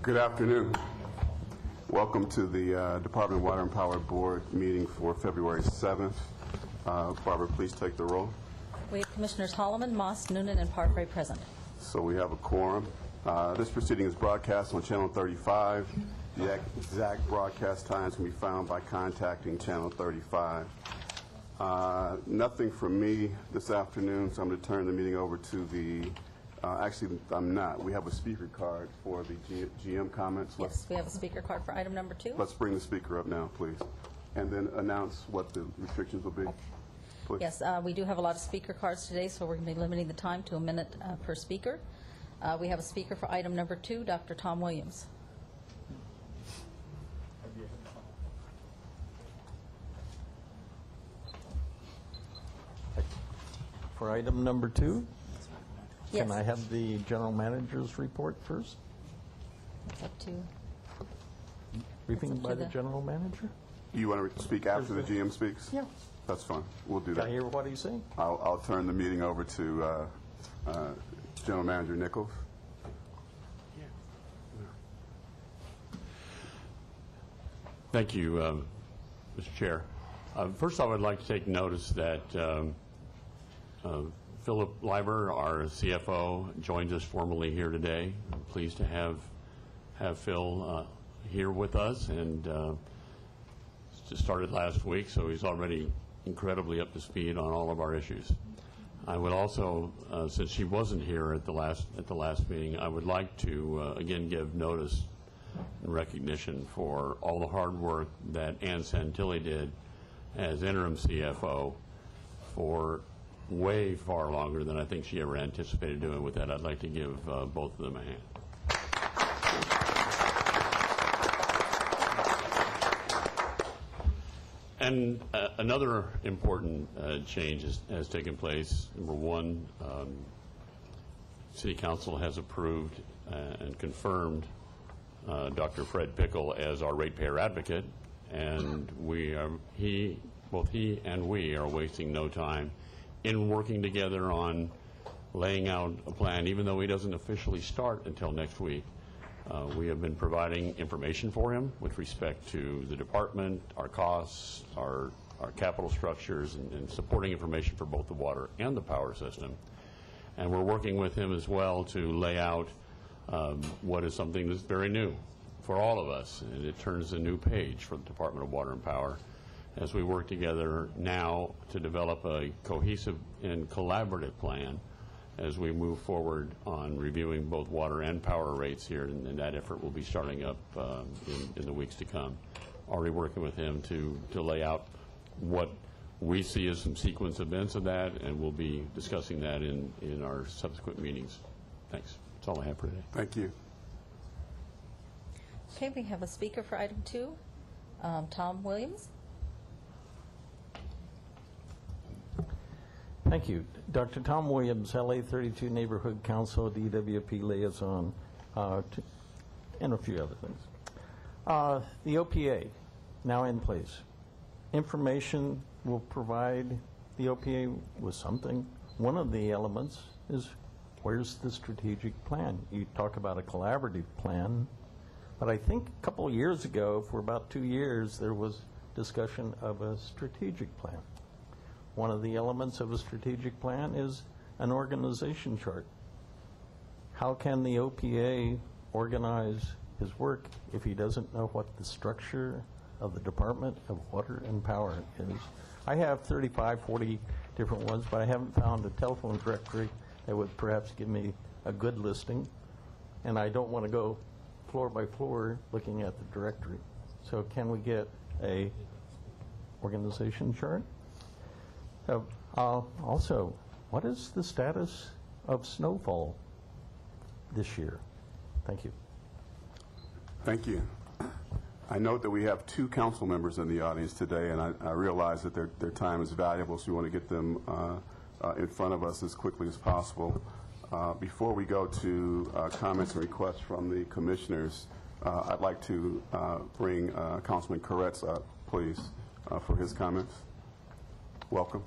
Good afternoon. Welcome to the Department of Water and Power Board meeting for February 7th. Barbara, please take the roll. We have Commissioners Holloman, Moss, Noonan, and Parfrey present. So we have a quorum. This proceeding is broadcast on Channel 35. The exact broadcast times can be found by contacting Channel 35. Nothing from me this afternoon, so I'm going to turn the meeting over to the actually, I'm not. We have a speaker card for the GM comments. Yes, we have a speaker card for item number 2. Let's bring the speaker up now, please, and then announce what the restrictions will be. Please. Yes, we do have a lot of speaker cards today, so we're going to be limiting the time to a minute per speaker. We have a speaker for item number 2, Dr. Tom Williams. For item number 2? Yes. Can I have the general manager's report first? It's up to Briefing up by to the the- general manager? You want to speak after the GM speaks? Yeah. That's fine. We'll do Can I that. hear what he's saying? I'll turn the meeting over to General Manager Nichols. Thank you, Mr. Chair. First, I would like to take notice that Philip Leiber, our CFO, joins us formally here today. I'm pleased to have Phil here with us, and just started last week, so he's already incredibly up to speed on all of our issues. I would also, since she wasn't here at the last meeting, I would like to again give notice and recognition for all the hard work that Ann Santilli did as interim CFO for way far longer than I think she ever anticipated doing. With that, I'd like to give both of them a hand. And another important change has taken place. Number one, City Council has approved and confirmed Dr. Fred Pickle as our ratepayer advocate, and both he and we are wasting no time in working together on laying out a plan, even though he doesn't officially start until next week. We have been providing information for him with respect to the department, our costs, our capital structures, and supporting information for both the water and the power system. And we're working with him as well to lay out what is something that's very new for all of us, and it turns a new page for the Department of Water and Power as we work together now to develop a cohesive and collaborative plan as we move forward on reviewing both water and power rates here, and that effort will be starting up in the weeks to come. Already working with him to lay out what we see as some sequence events of that, and we'll be discussing that in our subsequent meetings. Thanks. That's all I have for today. Thank you. Okay, we have a speaker for item 2, Tom Williams. Thank you. Dr. Tom Williams, LA 32 Neighborhood Council, DWP Liaison, and a few other things. The OPA, now in place. Information will provide the OPA with something. One of the elements is, where's the strategic plan? You talk about a collaborative plan, but I think a couple of years ago, for about 2 years, there was discussion of a strategic plan. One of the elements of a strategic plan is an organization chart. How can the OPA organize his work if he doesn't know what the structure of the Department of Water and Power is? I have 35, 40 different ones, but I haven't found a telephone directory that would perhaps give me a good listing, and I don't want to go floor by floor looking at the directory. So can we get a organization chart? Also, what is the status of snowfall this year? Thank you. Thank you. I note that we have 2 council members in the audience today, and I realize that their time is valuable, so we want to get them in front of us as quickly as possible. Before we go to comments and requests from the commissioners, I'd like to bring Councilman Koretz up, please, for his comments. Welcome.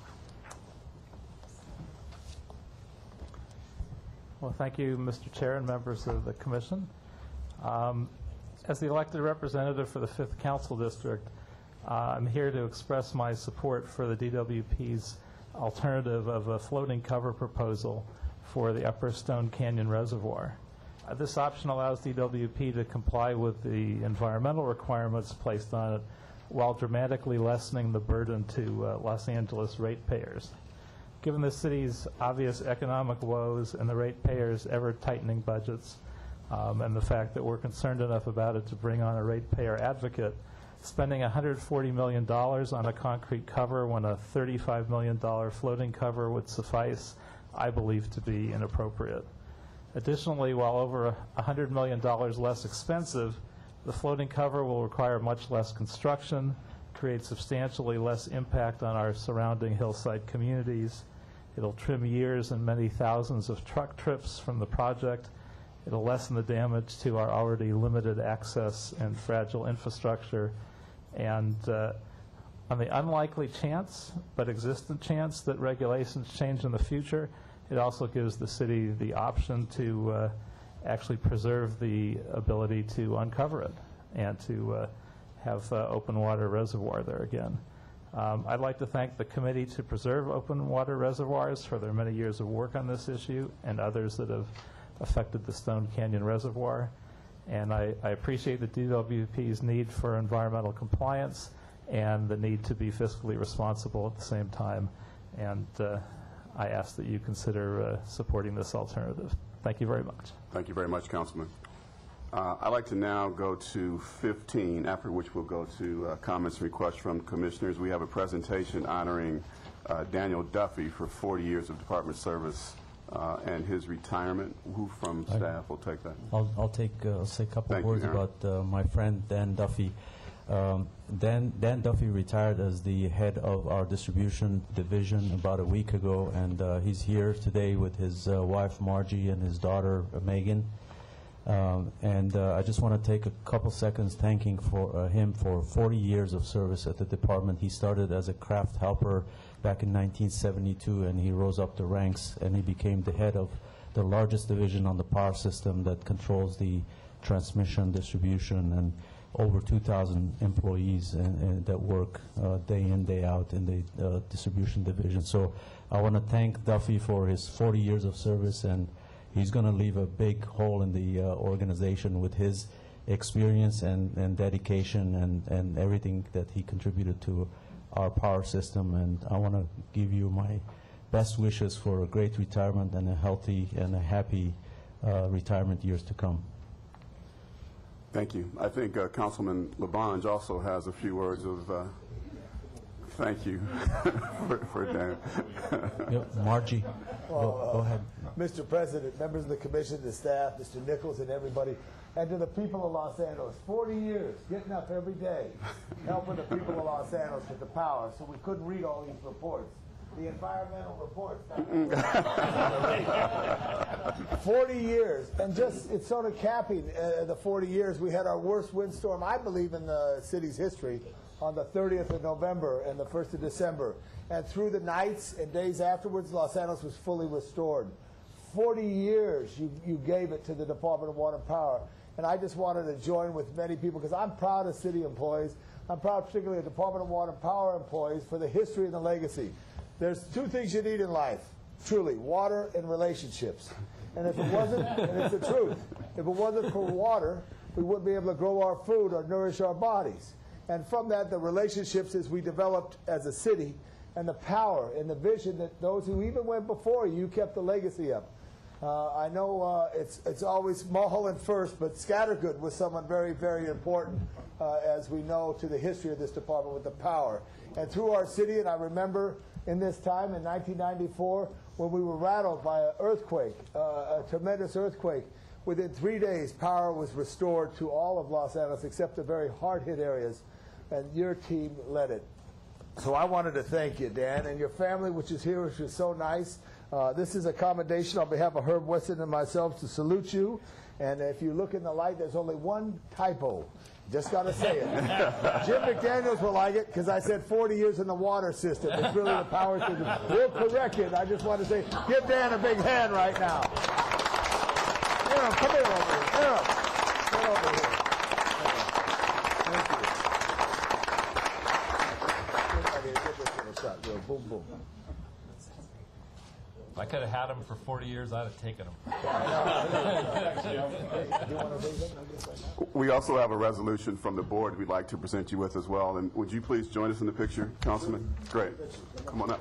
Well, thank you, Mr. Chair and members of the Commission. As the elected representative for the 5th Council District, I'm here to express my support for the DWP's alternative of a floating cover proposal for the Upper Stone Canyon Reservoir. This option allows DWP to comply with the environmental requirements placed on it while dramatically lessening the burden to Los Angeles ratepayers. Given the city's obvious economic woes and the ratepayers' ever-tightening budgets, and the fact that we're concerned enough about it to bring on a ratepayer advocate, spending $140 million on a concrete cover when a $35 million floating cover would suffice, I believe to be inappropriate. Additionally, while over $100 million less expensive, the floating cover will require much less construction, create substantially less impact on our surrounding hillside communities. It'll trim years and many thousands of truck trips from the project. It'll lessen the damage to our already limited access and fragile infrastructure. And on the unlikely chance, but existent chance, that regulations change in the future, it also gives the city the option to actually preserve the ability to uncover it and to have open water reservoir there again. I'd like to thank the Committee to Preserve Open Water Reservoirs for their many years of work on this issue and others that have affected the Stone Canyon Reservoir. And I appreciate the DWP's need for environmental compliance and the need to be fiscally responsible at the same time. And I ask that you consider supporting this alternative. Thank you very much. Thank you very much, Councilman. I'd like to now go to 15, after which we'll go to comments and requests from commissioners. We have a presentation honoring Daniel Duffy for 40 years of department service and his retirement. Who from staff will take that? I'll say a couple of words about my friend Dan Duffy. Dan Duffy retired as the head of our distribution division about a week ago, and he's here today with his wife Margie and his daughter Megan. I just want to take a couple seconds thanking him for 40 years of service at the department. He started as a craft helper back in 1972, and he rose up the ranks, and he became the head of the largest division on the power system that controls the transmission, distribution, and over 2,000 employees that work day in, day out in the distribution division. So I want to thank Duffy for his 40 years of service, and he's going to leave a big hole in the organization with his experience and dedication and everything that he contributed to our power system. And I want to give you my best wishes for a great retirement and a healthy and a happy retirement years to come. Thank you. I think Councilman Labange also has a few words of thank you for Dan. Yep, Margie, go ahead. Mr. President, members of the commission, the staff, Mr. Nichols, and everybody, and to the people of Los Angeles, 40 years getting up every day, helping the people of Los Angeles with the power, so we couldn't read all these reports. The environmental reports. 40 years, and just, it's sort of capping the 40 years. We had our worst windstorm, I believe, in the city's history on the 30th of November and the 1st of December. And through the nights and days afterwards, Los Angeles was fully restored. 40 years you gave it to the Department of Water and Power. And I just wanted to join with many people, because I'm proud of city employees. I'm proud particularly of Department of Water and Power employees for the history and the legacy. There's two things you need in life, truly, water and relationships. And if it wasn't, and it's the truth, if it wasn't for water, we wouldn't be able to grow our food or nourish our bodies. And from that, the relationships as we developed as a city, and the power and the vision that those who even went before you kept the legacy of. I know it's always Mulholland first, but Scattergood was someone very, very important, as we know, to the history of this department with the power. And through our city, and I remember in this time in 1994 when we were rattled by an earthquake, a tremendous earthquake. Within 3 days, power was restored to all of Los Angeles except the very hard-hit areas, and your team led it. So I wanted to thank you, Dan, and your family, which is here, which is so nice. This is a commendation on behalf of Herb Weston and myself to salute you. And if you look in the light, there's only one typo. Just got to say it. Jim McDaniels will like it because I said 40 years in the water system. It's really the power system. We'll correct it. I just want to say, give Dan a big hand right now. Aaron, come here over here. Aaron, get over had them for 40 years, I'd have taken them. We also have a resolution from the board we'd like to present you with as well. And would you please join us in the picture, Councilman? Great. Come on up.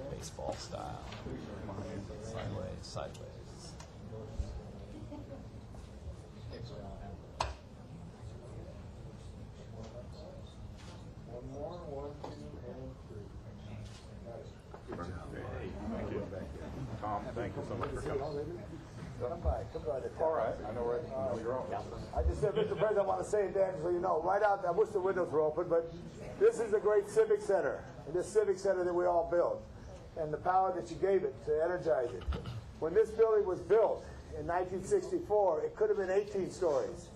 Baseball style. Sideways, sideways. Tom, thank you so much for coming. Come by. All right, I know where you're on. I just said, Mr. President, I want to say it, Dan, so you know, right out, I wish the windows were open, but this is a great civic center, this civic center that we all built, and the power that you gave it to energize it. When this building was built in 1964, it could have been 18 stories.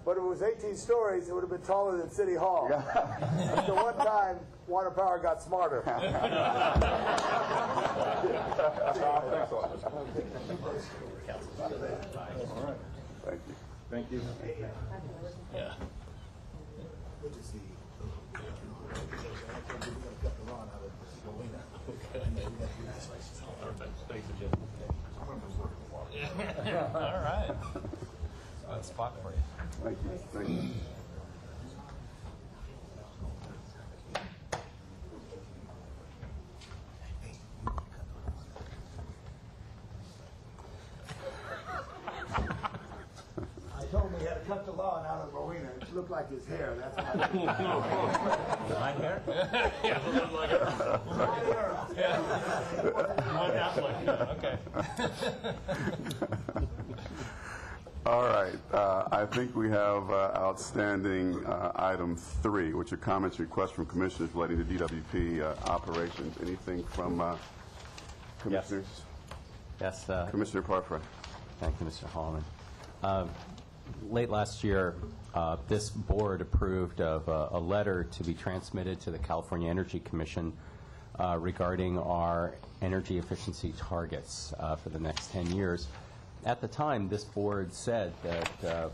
But if it was 18 stories, it would have been taller than City Hall. So one time, Water Power got smarter. Thanks a lot. All right. Thank you. Thank you. Yeah. Good to see you. All right. That's a spot for you. Thank you. Thank you. I told him he had to cut the lawn out of the marina. It looked like his hair. That's why. My hair? Yeah, it looked like it. One half like that. Okay. All right. I think we have outstanding item 3, which are comments and requests from commissioners relating to DWP operations. Anything from commissioners? Yes. Commissioner Parfrey. Thank you, Mr. Hallman. Late last year, this board approved of a letter to be transmitted to the California Energy Commission regarding our energy efficiency targets for the next 10 years. At the time, this board said that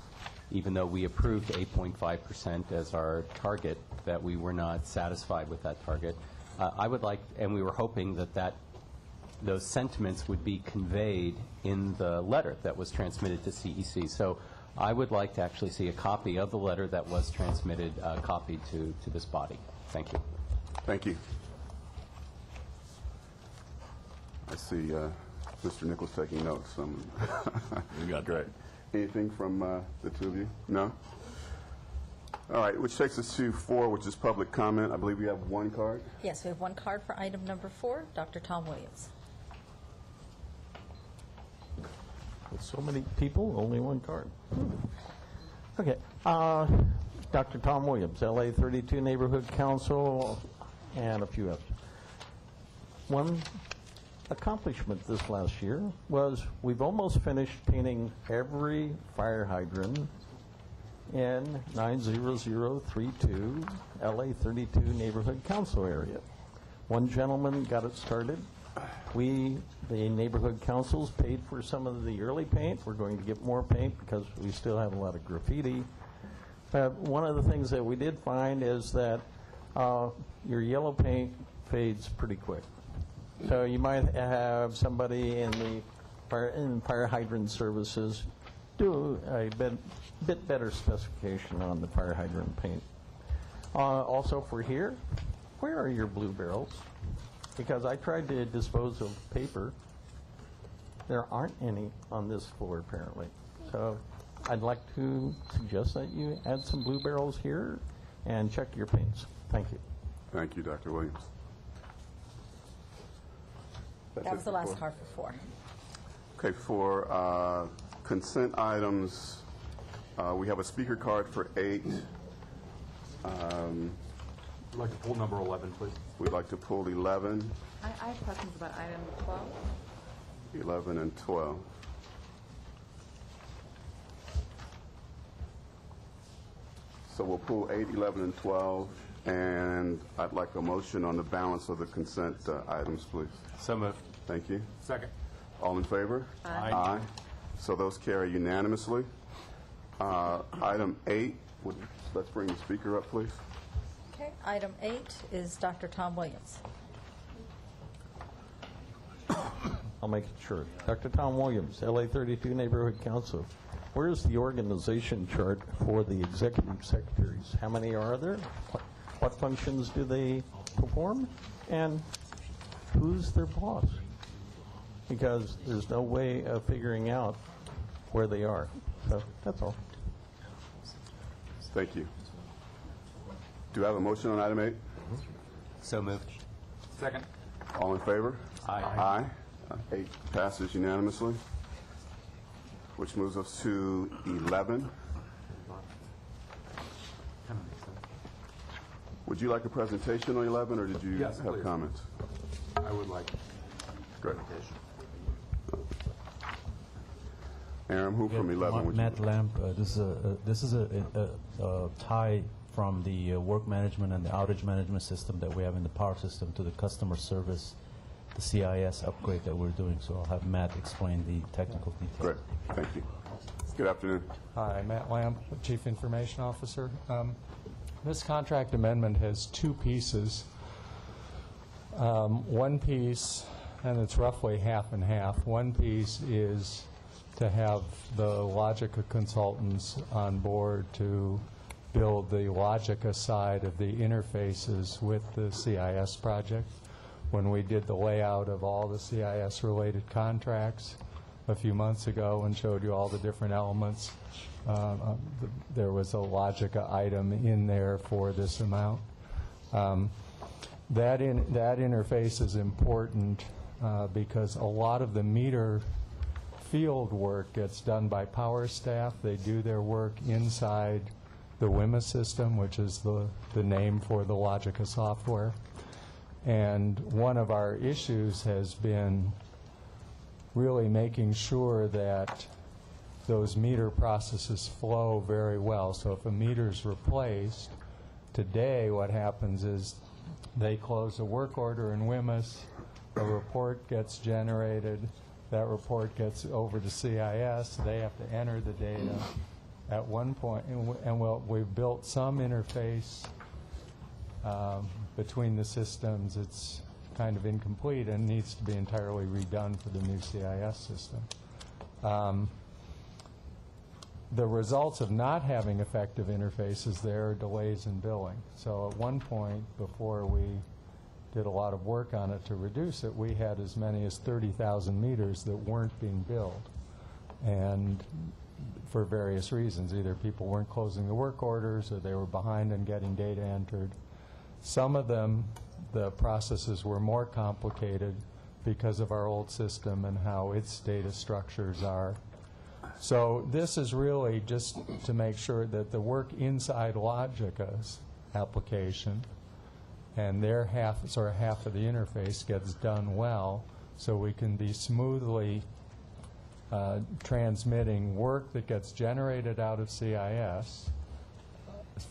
even though we approved 8.5% as our target, that we were not satisfied with that target. I would like, and we were hoping that those sentiments would be conveyed in the letter that was transmitted to CEC. So I would like to actually see a copy of the letter that was transmitted, copied to this body. Thank you. Thank you. I see Mr. Nichols taking notes. You got Great. Anything from the two of you? No? All right, which takes us to 4, which is public comment. I believe we have one card. Yes, we have one card for item number 4, Dr. Tom Williams. With so many people, only one card. Okay. Dr. Tom Williams, LA 32 Neighborhood Council, and a few others. One accomplishment this last year was we've almost finished painting every fire hydrant in 90032 LA 32 Neighborhood Council area. One gentleman got it started. We, the neighborhood councils, paid for some of the early paint. We're going to get more paint because we still have a lot of graffiti. But one of the things that we did find is that your yellow paint fades pretty quick. So you might have somebody in the fire hydrant services do a bit better specification on the fire hydrant paint. Also for here, where are your blue barrels? Because I tried to dispose of paper. There aren't any on this floor apparently. So I'd like to suggest that you add some blue barrels here and check your paints. Thank you. Thank you, Dr. Williams. That was the last card for 4. Okay, for consent items, we have a speaker card for 8. I'd like to pull number 11, please. We'd like to pull 11, I have questions about item 12. 11, and 12. So we'll pull 8, 11, and 12, and I'd like a motion on the balance of the consent items, please. So moved. Thank you. Second. All in favor? Aye. Aye. So those carry unanimously. Item 8, let's bring the speaker up, please. Okay, item 8 is Dr. Tom Williams. I'll make it short. Dr. Tom Williams, LA 32 Neighborhood Council. Where's the organization chart for the executive secretaries? How many are there? What functions do they perform? And who's their boss? Because there's no way of figuring out where they are. So that's all. Thank you. Do I have a motion on item 8? So moved. Second. All in favor? Aye. Aye. 8 passes unanimously, which moves us to 11. Would you like a presentation on 11, or did you Yes, have please. comments? I would like Great. Aaron, who from 11 would you? Matt Lamb. This is a tie from the work management and the outage management system that we have in the power system to the customer service, the CIS upgrade that we're doing. So I'll have Matt explain the technical details. Great. Thank you. Good afternoon. Hi, Matt Lamb, Chief Information Officer. This contract amendment has two pieces. One piece, and it's roughly half and half, one piece is to have the Logica consultants on board to build the Logica side of the interfaces with the CIS project. When we did the layout of all the CIS-related contracts a few months ago and showed you all the different elements, there was a Logica item in there for this amount. That interface is important because a lot of the meter field work gets done by power staff. They do their work inside the WIMA system, which is the name for the Logica software. And one of our issues has been really making sure that those meter processes flow very well. So if a meter is replaced, today what happens is they close a work order in WIMAS, a report gets generated, that report gets over to CIS, they have to enter the data at one point, and we've built some interface between the systems. It's kind of incomplete and needs to be entirely redone for the new CIS system. The results of not having effective interfaces there are delays in billing. So at one point, before we did a lot of work on it to reduce it, we had as many as 30,000 meters that weren't being billed. And for various reasons, either people weren't closing the work orders or they were behind in getting data entered. Some of them, the processes were more complicated because of our old system and how its data structures are. So this is really just to make sure that the work inside Logica's application and their half of the interface gets done well, so we can be smoothly transmitting work that gets generated out of CIS.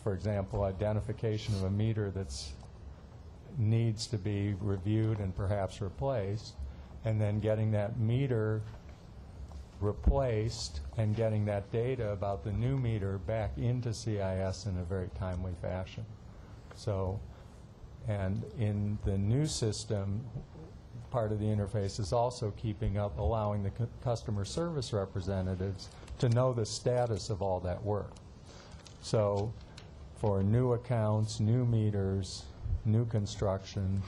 For example, identification of a meter that's needs to be reviewed and perhaps replaced, and then getting that meter replaced and getting that data about the new meter back into CIS in a very timely fashion. So, and in the new system, part of the interface is also keeping up, allowing the customer service representatives to know the status of all that work. So for new accounts, new meters, new construction,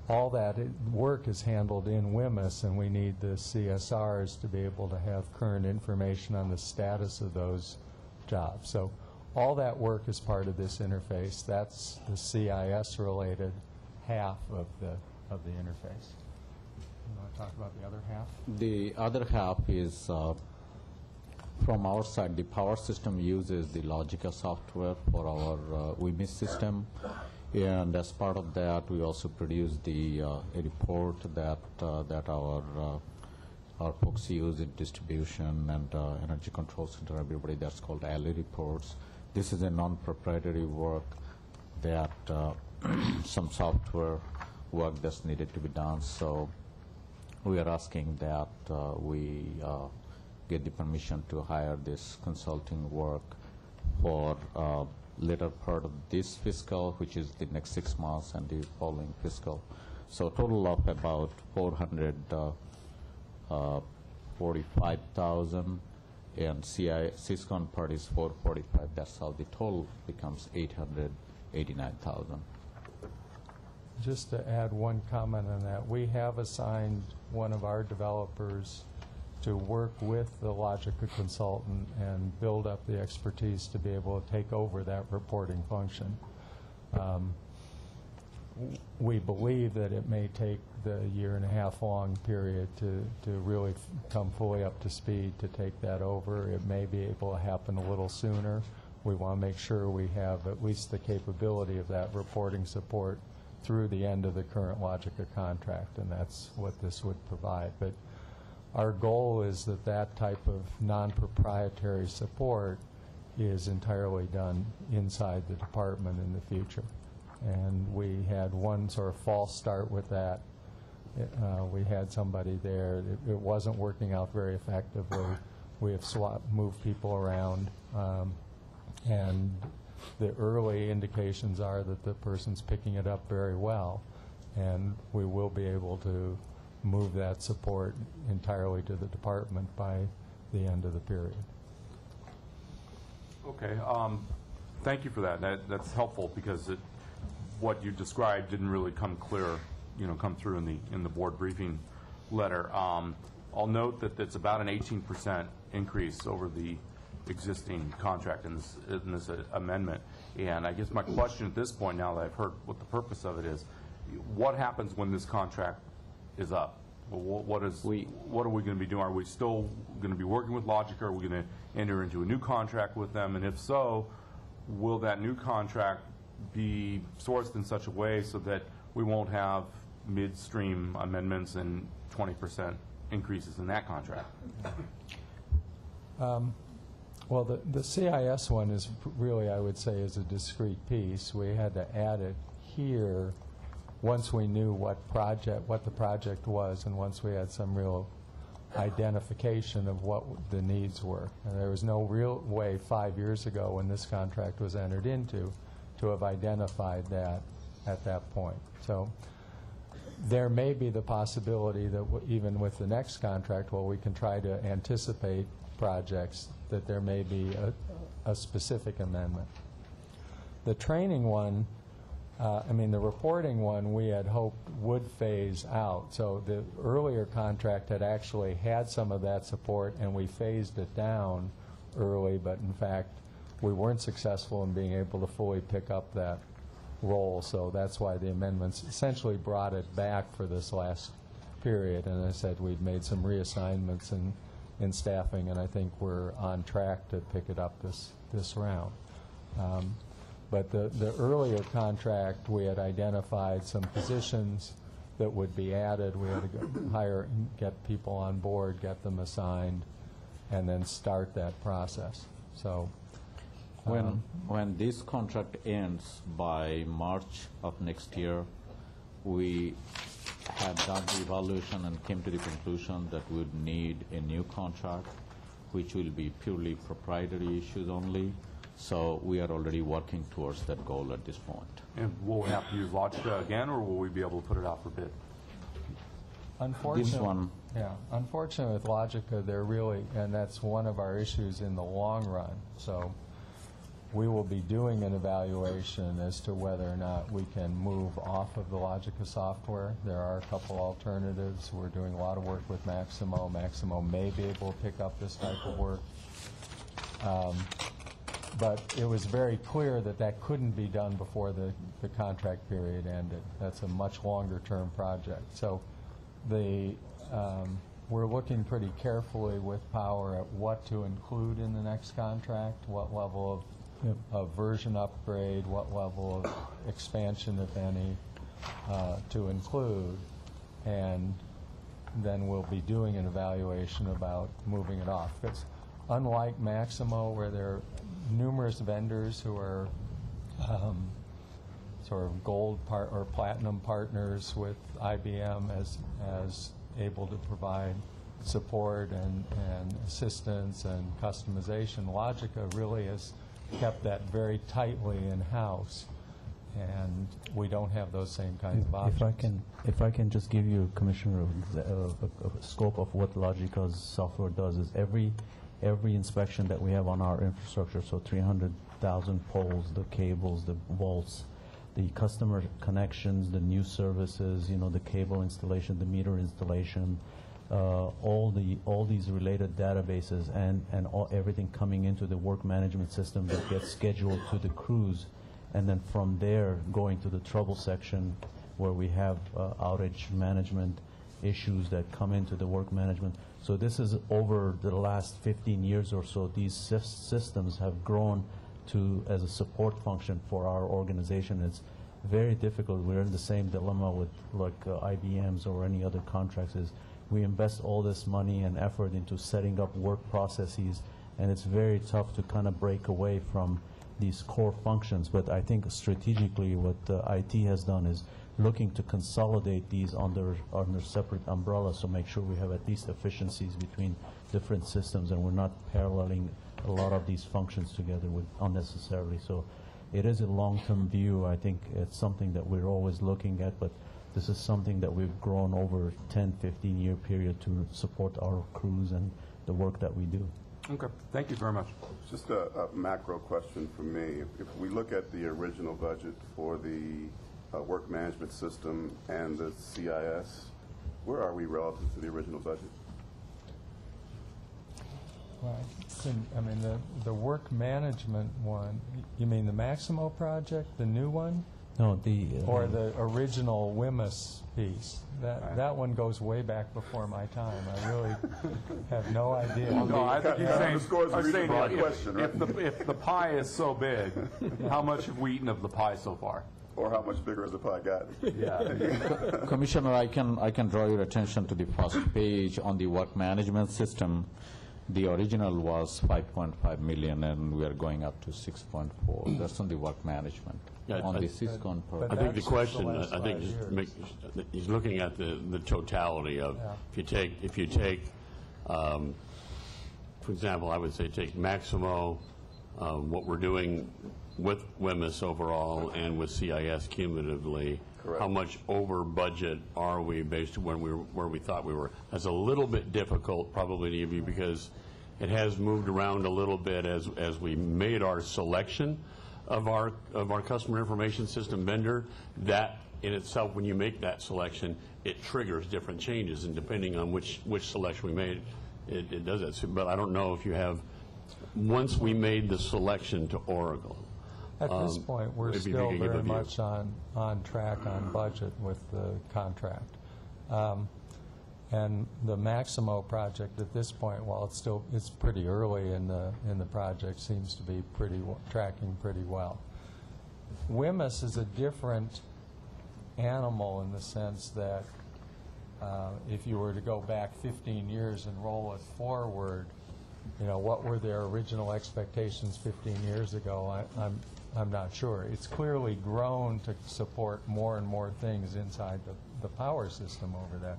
all that work is handled in WIMAS, and we need the CSRs to be able to have current information on the status of those jobs. So all that work is part of this interface. That's the CIS-related half of the interface. You want to talk about the other half? The other half is from our side. The power system uses the Logica software for our WIMAS system. And as part of that, we also produced a report that our folks use in distribution and energy control center, everybody. That's called ALI reports. This is a non-proprietary work that some software work that's needed to be done. So we are asking that we get the permission to hire this consulting work for later part of this fiscal, which is the next 6 months, and the following fiscal. So total of about $445,000, and Syscon part is $445,000. That's how the total becomes $889,000. Just to add one comment on that, we have assigned one of our developers to work with the Logica consultant and build up the expertise to be able to take over that reporting function. We believe that it may take the 1.5 year long period to really come fully up to speed to take that over. It may be able to happen a little sooner. We want to make sure we have at least the capability of that reporting support through the end of the current Logica contract, and that's what this would provide. But our goal is that that type of non-proprietary support is entirely done inside the department in the future. And we had one sort of false start with that. We had somebody there. It wasn't working out very effectively. We have moved people around, and the early indications are that the person's picking it up very well, and we will be able to move that support entirely to the department by the end of the period. Okay. Thank you for that. That's helpful because what you described didn't really come clear, come through in the board briefing letter. I'll note that it's about an 18% increase over the existing contract in this amendment. And I guess my question at this point, now that I've heard what the purpose of it is, what happens when this contract is up? What are we going to be doing? Are we still going to be working with Logica? Are we going to enter into a new contract with them? And if so, will that new contract be sourced in such a way so that we won't have midstream amendments and 20% increases in that contract? Well, the CIS one is really, I would say, is a discrete piece. We had to add it here once we knew what the project was, and once we had some real identification of what the needs were. And there was no real way 5 years ago when this contract was entered into to have identified that at that point. So there may be the possibility that even with the next contract, while we can try to anticipate projects, that there may be a specific amendment. The training one, the reporting one, we had hoped would phase out. So the earlier contract had actually had some of that support, and we phased it down early, but in fact, we weren't successful in being able to fully pick up that role. So that's why the amendments essentially brought it back for this last period. And as I said, we'd made some reassignments in staffing, and I think we're on track to pick it up this round. But the earlier contract, we had identified some positions that would be added. We had to get people on board, get them assigned, and then start that process. So when this contract ends by March of next year, we had done the evaluation and came to the conclusion that we would need a new contract, which will be purely proprietary issues only. So we are already working towards that goal at this point. And will we have to use Logica again, or will we be able to put it out for bid? Unfortunately with Logica, they're really, and that's one of our issues in the long run. So we will be doing an evaluation as to whether or not we can move off of the Logica software. There are a couple alternatives. We're doing a lot of work with Maximo. Maximo may be able to pick up this type of work. But it was very clear that that couldn't be done before the contract period ended. That's a much longer-term project. So we're looking pretty carefully with Power at what to include in the next contract, what level of a version upgrade, what level of expansion, if any, to include, and then we'll be doing an evaluation about moving it off. Because unlike Maximo, where there are numerous vendors who are sort of gold or platinum partners with IBM as able to provide support and assistance and customization, Logica really has kept that very tightly in-house, and we don't have those same kinds of options. If I can just give you, Commissioner, a scope of what Logica's software does is every inspection that we have on our infrastructure, so 300,000 poles, the cables, the bolts, the customer connections, the new services, the cable installation, the meter installation, all these related databases and everything coming into the work management system that gets scheduled to the crews, and then from there going to the trouble section where we have outage management issues that come into the work management. So this is over the last 15 years or so, these systems have grown to as a support function for our organization. It's very difficult. We're in the same dilemma with IBM's or any other contracts. Is we invest all this money and effort into setting up work processes, and it's very tough to kind of break away from these core functions. But I think strategically what IT has done is looking to consolidate these under separate umbrellas, so make sure we have at least efficiencies between different systems and we're not paralleling a lot of these functions together unnecessarily. So it is a long-term view. I think it's something that we're always looking at, but this is something that we've grown over 10, 15-year period to support our crews and the work that we do. Okay, thank you very much. Just a macro question for me. If we look at the original budget for the work management system and the CIS, where are we relative to the original budget? Well, I mean, the work management one, you mean the Maximo project, the new one? No, or the original WMIS piece. That one goes way back before my time. I really have no idea. No, I think you're saying question, right? if the pie is so big, how much have we eaten of the pie so far? Or how much bigger has the pie gotten? Yeah. Commissioner, I can draw your attention to the first page on the work management system. The original was 5.5 million, and we are going up to 6.4. That's on the work management. Yeah, on the Syscon program. I think the question, I think he's looking at the totality of, if you take, for example, I would say take Maximo, what we're doing with WMIS overall and with CIS cumulatively. Correct. How much over budget are we based on where we thought we were? That's a little bit difficult probably to give you because it has moved around a little bit as we made our selection of our customer information system vendor. That in itself, when you make that selection, it triggers different changes, and depending on which selection we made, it does that. So, but I don't know if you have, once we made the selection to Oracle. At this point, we're still very much on track on budget with the contract. And the Maximo project at this point, while it's pretty early in the project, seems to be tracking pretty well. WMIS is a different animal in the sense that if you were to go back 15 years and roll it forward, what were their original expectations 15 years ago? I'm not sure. It's clearly grown to support more and more things inside the power system over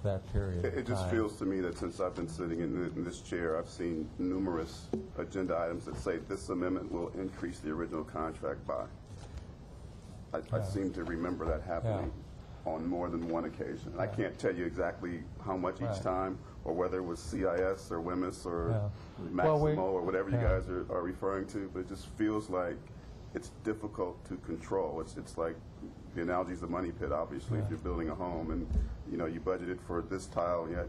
that period of time. It just feels to me that since I've been sitting in this chair, I've seen numerous agenda items that say this amendment will increase the original contract by. I seem to remember that happening on more than one occasion. I can't tell you exactly how much each time, or whether it was CIS or WMIS or Maximo or whatever you guys are referring to, but it just feels like it's difficult to control. It's like the analogy is the money pit, obviously, if you're building a home and you budgeted for this tile, yet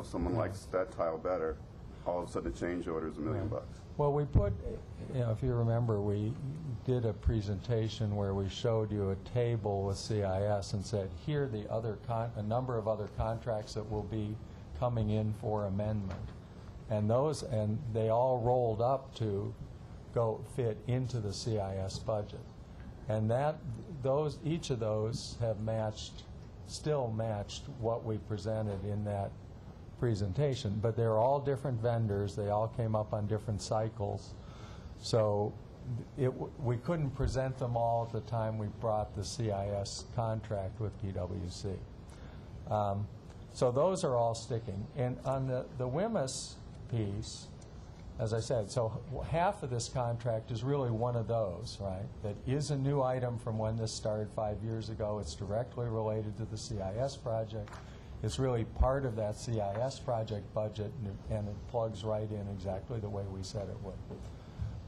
someone likes that tile better, all of a sudden the change order is $1 million. Well, we put, if you remember, we did a presentation where we showed you a table with CIS and said, here are a number of other contracts that will be coming in for amendment. And they all rolled up to fit into the CIS budget. And each of those have still matched what we presented in that presentation. But they're all different vendors. They all came up on different cycles. So we couldn't present them all at the time we brought the CIS contract with PwC. So those are all sticking. And on the WMIS piece, as I said, so half of this contract is really one of those, right? That is a new item from when this started 5 years ago. It's directly related to the CIS project. It's really part of that CIS project budget, and it plugs right in exactly the way we said it would.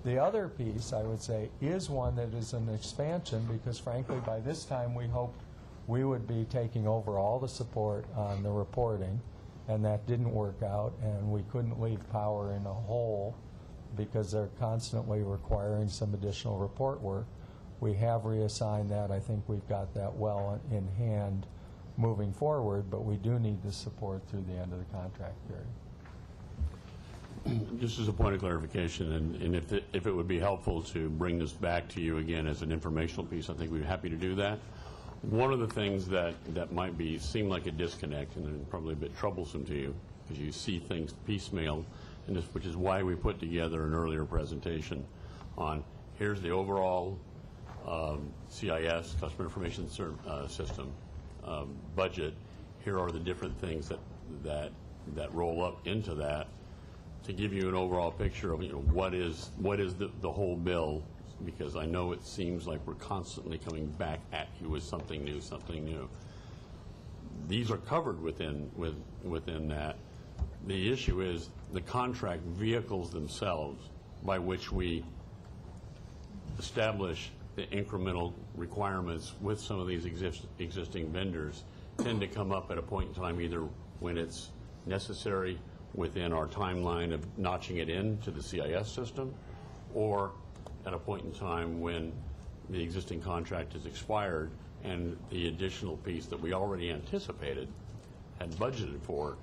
The other piece, I would say, is one that is an expansion because, frankly, by this time we hoped we would be taking over all the support on the reporting, and that didn't work out, and we couldn't leave power in a hole because they're constantly requiring some additional report work. We have reassigned that. I think we've got that well in hand moving forward, but we do need the support through the end of the contract period. Just as a point of clarification, and if it would be helpful to bring this back to you again as an informational piece, I think we'd be happy to do that. One of the things that might seem like a disconnect and probably a bit troublesome to you, because you see things piecemeal, which is why we put together an earlier presentation on here's the overall CIS, Customer Information System, budget. Here are the different things that roll up into that to give you an overall picture of what is the whole bill. Because I know it seems like we're constantly coming back at you with something new, something new. These are covered within that. The issue is the contract vehicles themselves by which we establish the incremental requirements with some of these existing vendors tend to come up at a point in time either when it's necessary within our timeline of notching it into the CIS system or at a point in time when the existing contract is expired and the additional piece that we already anticipated had budgeted for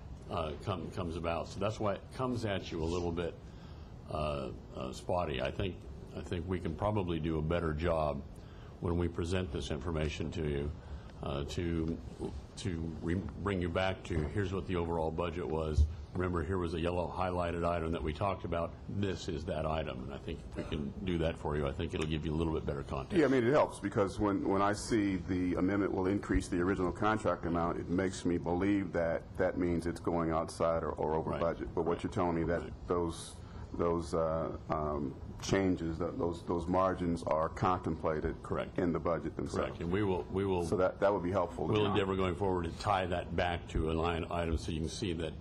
comes about. So that's why it comes at you a little bit spotty. I think we can probably do a better job when we present this information to you to bring you back to here's what the overall budget was. Remember, here was a yellow highlighted item that we talked about. This is that item. And I think if we can do that for you, I think it'll give you a little bit better context. Yeah, I mean, it helps because when I see the amendment will increase the original contract amount, it makes me believe that that means it's going outside or over budget. But what you're telling me that those changes, those margins are contemplated in the budget themselves. Correct. And we will. So that would be helpful. We'll endeavor going forward to tie that back to a line item so you can see that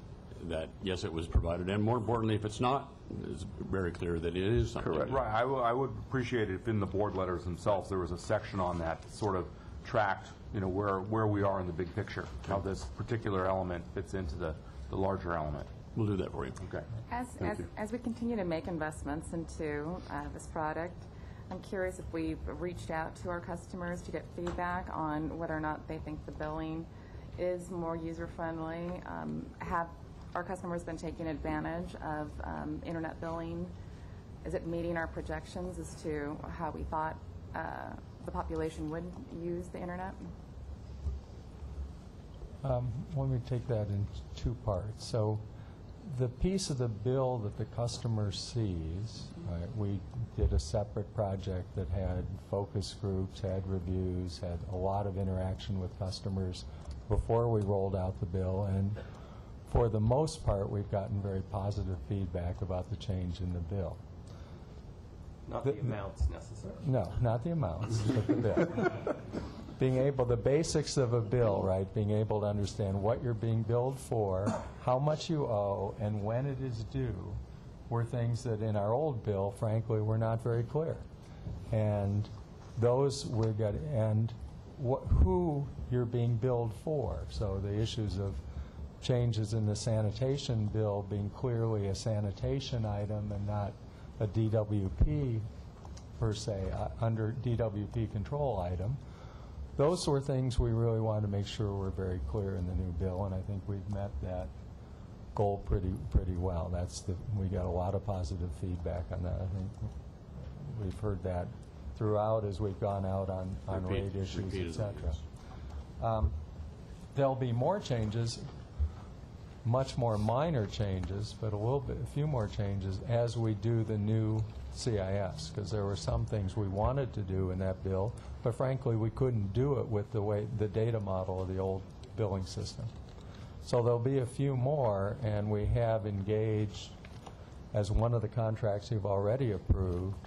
yes, it was provided, and more importantly, if it's not, it's very clear that it is something. Correct. Right. I would appreciate it if in the board letters themselves there was a section on that sort of tracked, where we are in the big picture, how this particular element fits into the larger element. We'll do that for you. Okay. As we continue to make investments into this product, I'm curious if we've reached out to our customers to get feedback on whether or not they think the billing is more user-friendly. Have our customers been taking advantage of internet billing? Is it meeting our projections as to how we thought the population would use the internet? Let me take that in two parts. So the piece of the bill that the customer sees, right, we did a separate project that had focus groups, had reviews, had a lot of interaction with customers before we rolled out the bill, and for the most part, we've gotten very positive feedback about the change in the bill. Not the amounts necessarily. No, not the amounts, but the bill. The basics of a bill, right? Being able to understand what you're being billed for, how much you owe, and when it is due, were things that in our old bill, frankly, were not very clear. And those we got, and who you're being billed for. So the issues of changes in the sanitation bill being clearly a sanitation item and not a DWP per se, under DWP control item. Those were things we really wanted to make sure were very clear in the new bill, and I think we've met that goal pretty well. We got a lot of positive feedback on that, I think. We've heard that throughout as we've gone out on rate issues, et cetera. There'll be more changes, much more minor changes, but a few more changes as we do the new CIS, because there were some things we wanted to do in that bill, but frankly, we couldn't do it with the data model of the old billing system. So there'll be a few more, and we have engaged, as one of the contracts you've already approved,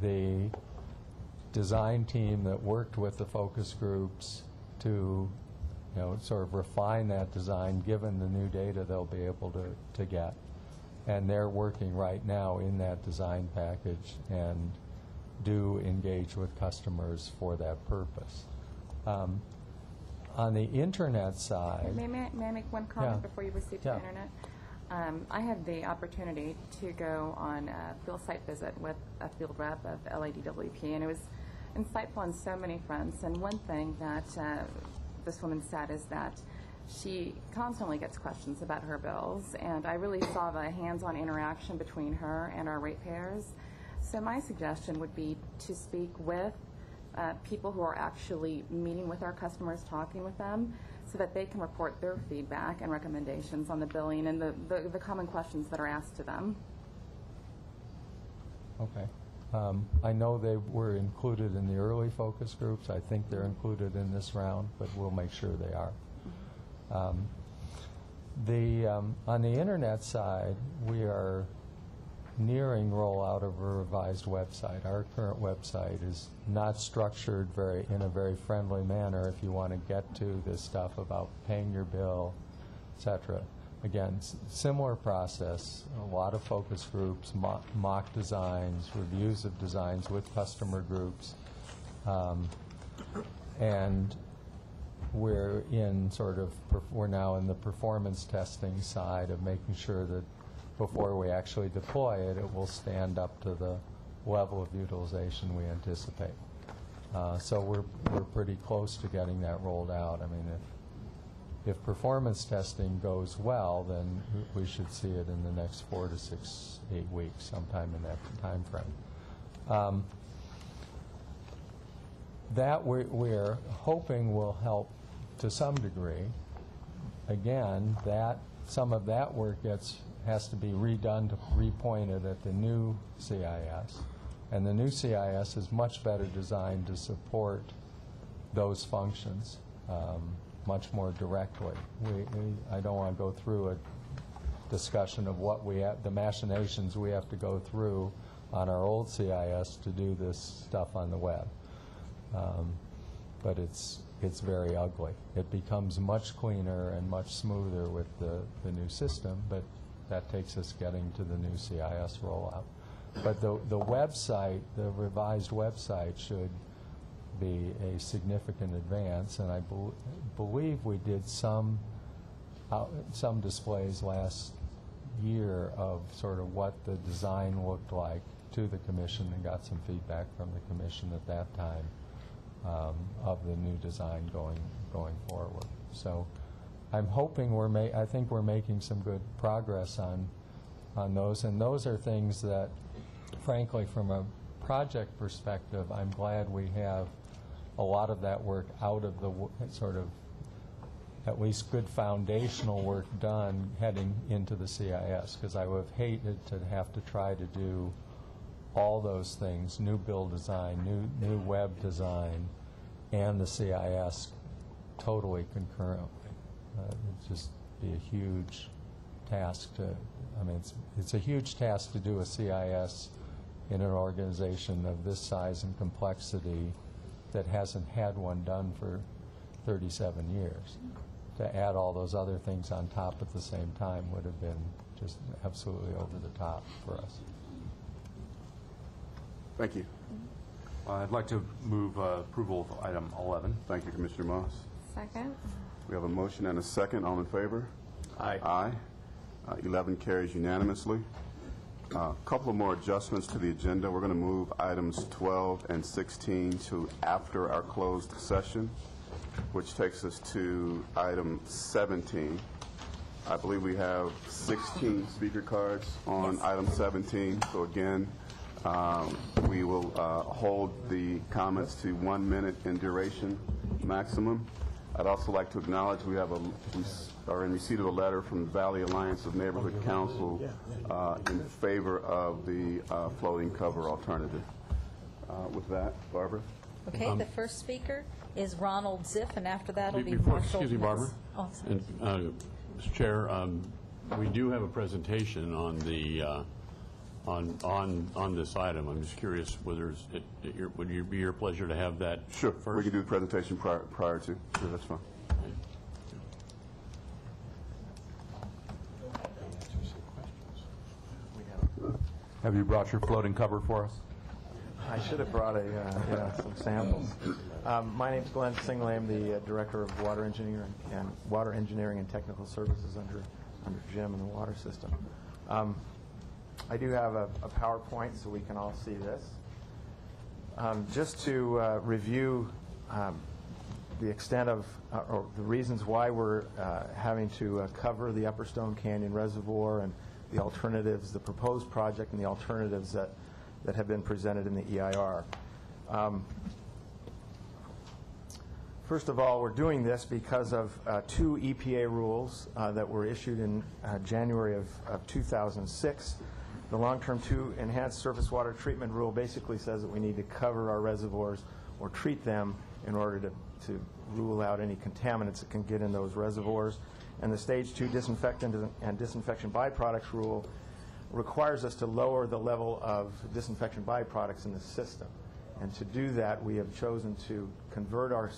the design team that worked with the focus groups to sort of refine that design given the new data they'll be able to get. And they're working right now in that design package and do engage with customers for that purpose. On the internet side... May I make one comment before you proceed to the Yeah. internet? I had the opportunity to go on a field site visit with a field rep of LADWP, and it was insightful on so many fronts. And one thing that this woman said is that she constantly gets questions about her bills, and I really saw the hands-on interaction between her and our ratepayers. So my suggestion would be to speak with people who are actually meeting with our customers, talking with them, so that they can report their feedback and recommendations on the billing and the common questions that are asked to them. Okay. I know they were included in the early focus groups. I think they're included in this round, but we'll make sure they are. On the internet side, we are nearing rollout of a revised website. Our current website is not structured in a very friendly manner if you want to get to this stuff about paying your bill, et cetera. Again, similar process, a lot of focus groups, mock designs, reviews of designs with customer groups, and we're now in the performance testing side of making sure that before we actually deploy it, it will stand up to the level of utilization we anticipate. So we're pretty close to getting that rolled out. I mean, if performance testing goes well, then we should see it in the next 4 to 6, 8 weeks, sometime in that time frame. That we're hoping will help to some degree. Again, some of that work has to be redone to repointed at the new CIS. And the new CIS is much better designed to support those functions much more directly. I don't want to go through a discussion of the machinations we have to go through on our old CIS to do this stuff on the web. But it's very ugly. It becomes much cleaner and much smoother with the new system, but that takes us getting to the new CIS rollout. But the website, the revised website, should be a significant advance, and I believe we did some displays last year of sort of what the design looked like to the Commission and got some feedback from the Commission at that time of the new design going forward. So I'm hoping I think we're making some good progress on those, and those are things that, frankly, from a project perspective, I'm glad we have a lot of that work out of the sort of at least good foundational work done heading into the CIS, because I would have hated to have to try to do all those things, new bill design, new web design, and the CIS totally concurrently. It'd just be a huge task it's a huge task to do a CIS in an organization of this size and complexity that hasn't had one done for 37 years. To add all those other things on top at the same time would have been just absolutely over the top for us. Thank you. I'd like to move approval of item 11. Thank you, Commissioner Moss. Second. We have a motion and a second. All in favor? Aye. Aye. 11 carries unanimously. A couple of more adjustments to the agenda. We're going to move items 12 and 16 to after our closed session, which takes us to item 17. I believe we have 16 speaker cards on item 17. So again, We will hold the comments to 1 minute in duration maximum. I'd also like to acknowledge we are in receipt of a letter from the Valley Alliance of Neighborhood Council in favor of the floating cover alternative. With that, Barbara? Okay, the first speaker is Ronald Ziff, and after that will be Before, Marshall. excuse me, Barbara. Oh, sorry. And, Mr. Chair, we do have a presentation on the on this item. I'm just curious whether would it be your pleasure to have that Sure. first? We can do the presentation prior to. Sure, that's fine. Have you brought your floating cover for us? I should have brought some samples. My name's Glenn Singley. I'm the Director of Water Engineering and Technical Services under Jim in the water system. I do have a PowerPoint so we can all see this. Just to review the extent of, or the reasons why we're having to cover the Upper Stone Canyon Reservoir and the alternatives, the proposed project and the alternatives that have been presented in the EIR. First of all, we're doing this because of 2 EPA rules that were issued in January of 2006. The long-term 2 enhanced surface water treatment rule basically says that we need to cover our reservoirs or treat them in order to rule out any contaminants that can get in those reservoirs. And the Stage 2 disinfectant and disinfection byproducts rule requires us to lower the level of disinfection byproducts in the system. And to do that, we have chosen to convert our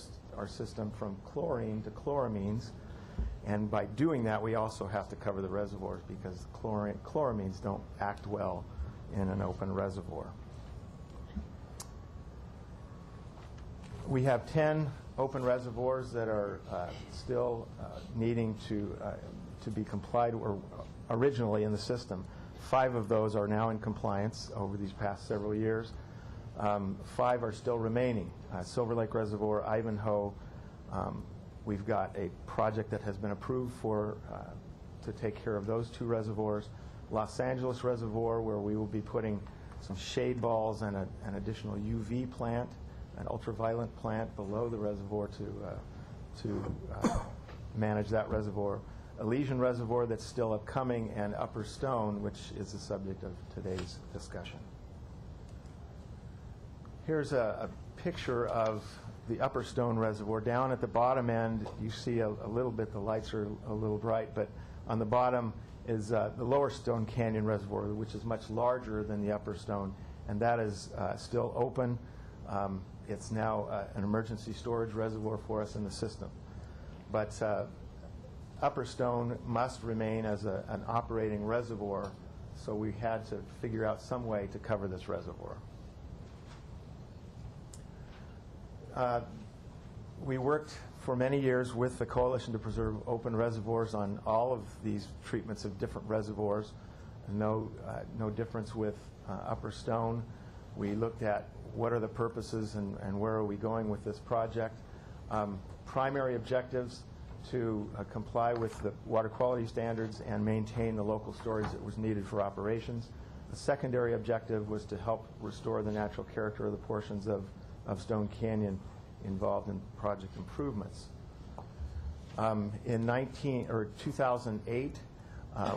system from chlorine to chloramines. And by doing that, we also have to cover the reservoirs because chloramines don't act well in an open reservoir. We have 10 open reservoirs that are still needing to be complied or originally in the system. 5 of those are now in compliance over these past several years. 5 are still remaining. Silver Lake Reservoir, Ivanhoe. We've got a project that has been approved to take care of those 2 reservoirs. Los Angeles Reservoir, where we will be putting some shade balls and an additional UV plant, an ultraviolet plant below the reservoir to manage that reservoir. Elysian Reservoir that's still upcoming, and Upper Stone, which is the subject of today's discussion. Here's a picture of the Upper Stone Reservoir. Down at the bottom end, you see a little bit, the lights are a little bright, but on the bottom is the Lower Stone Canyon Reservoir, which is much larger than the Upper Stone, and that is still open. It's now an emergency storage reservoir for us in the system. But Upper Stone must remain as an operating reservoir, so we had to figure out some way to cover this reservoir. We worked for many years with the Coalition to Preserve Open Reservoirs on all of these treatments of different reservoirs. No difference with Upper Stone. We looked at what are the purposes and where are we going with this project. Primary objectives to comply with the water quality standards and maintain the local storage that was needed for operations. The secondary objective was to help restore the natural character of the portions of Stone Canyon involved in project improvements. In 2008,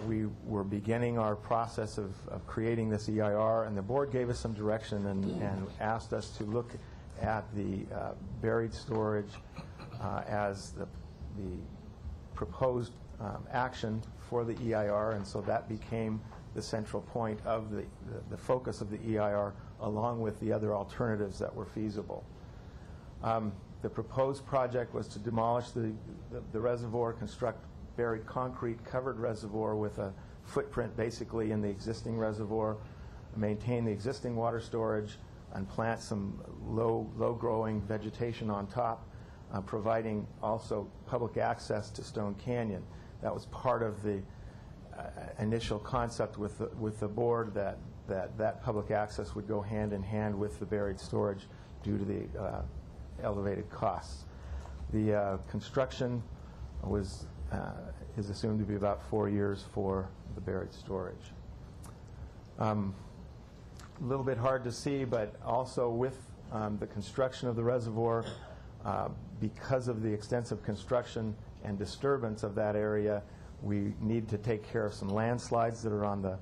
we were beginning our process of creating this EIR, and the board gave us some direction and asked us to look at the buried storage as the proposed action for the EIR, and so that became the central point of the focus of the EIR, along with the other alternatives that were feasible. The proposed project was to demolish the reservoir, construct buried concrete covered reservoir with a footprint basically in the existing reservoir, maintain the existing water storage, and plant some low-growing vegetation on top, providing also public access to Stone Canyon. That was part of the initial concept with the board that public access would go hand in hand with the buried storage due to the elevated costs. The construction is assumed to be about 4 years for the buried storage. little bit hard to see, but also with the construction of the reservoir, because of the extensive construction and disturbance of that area, we need to take care of some landslides that are on the,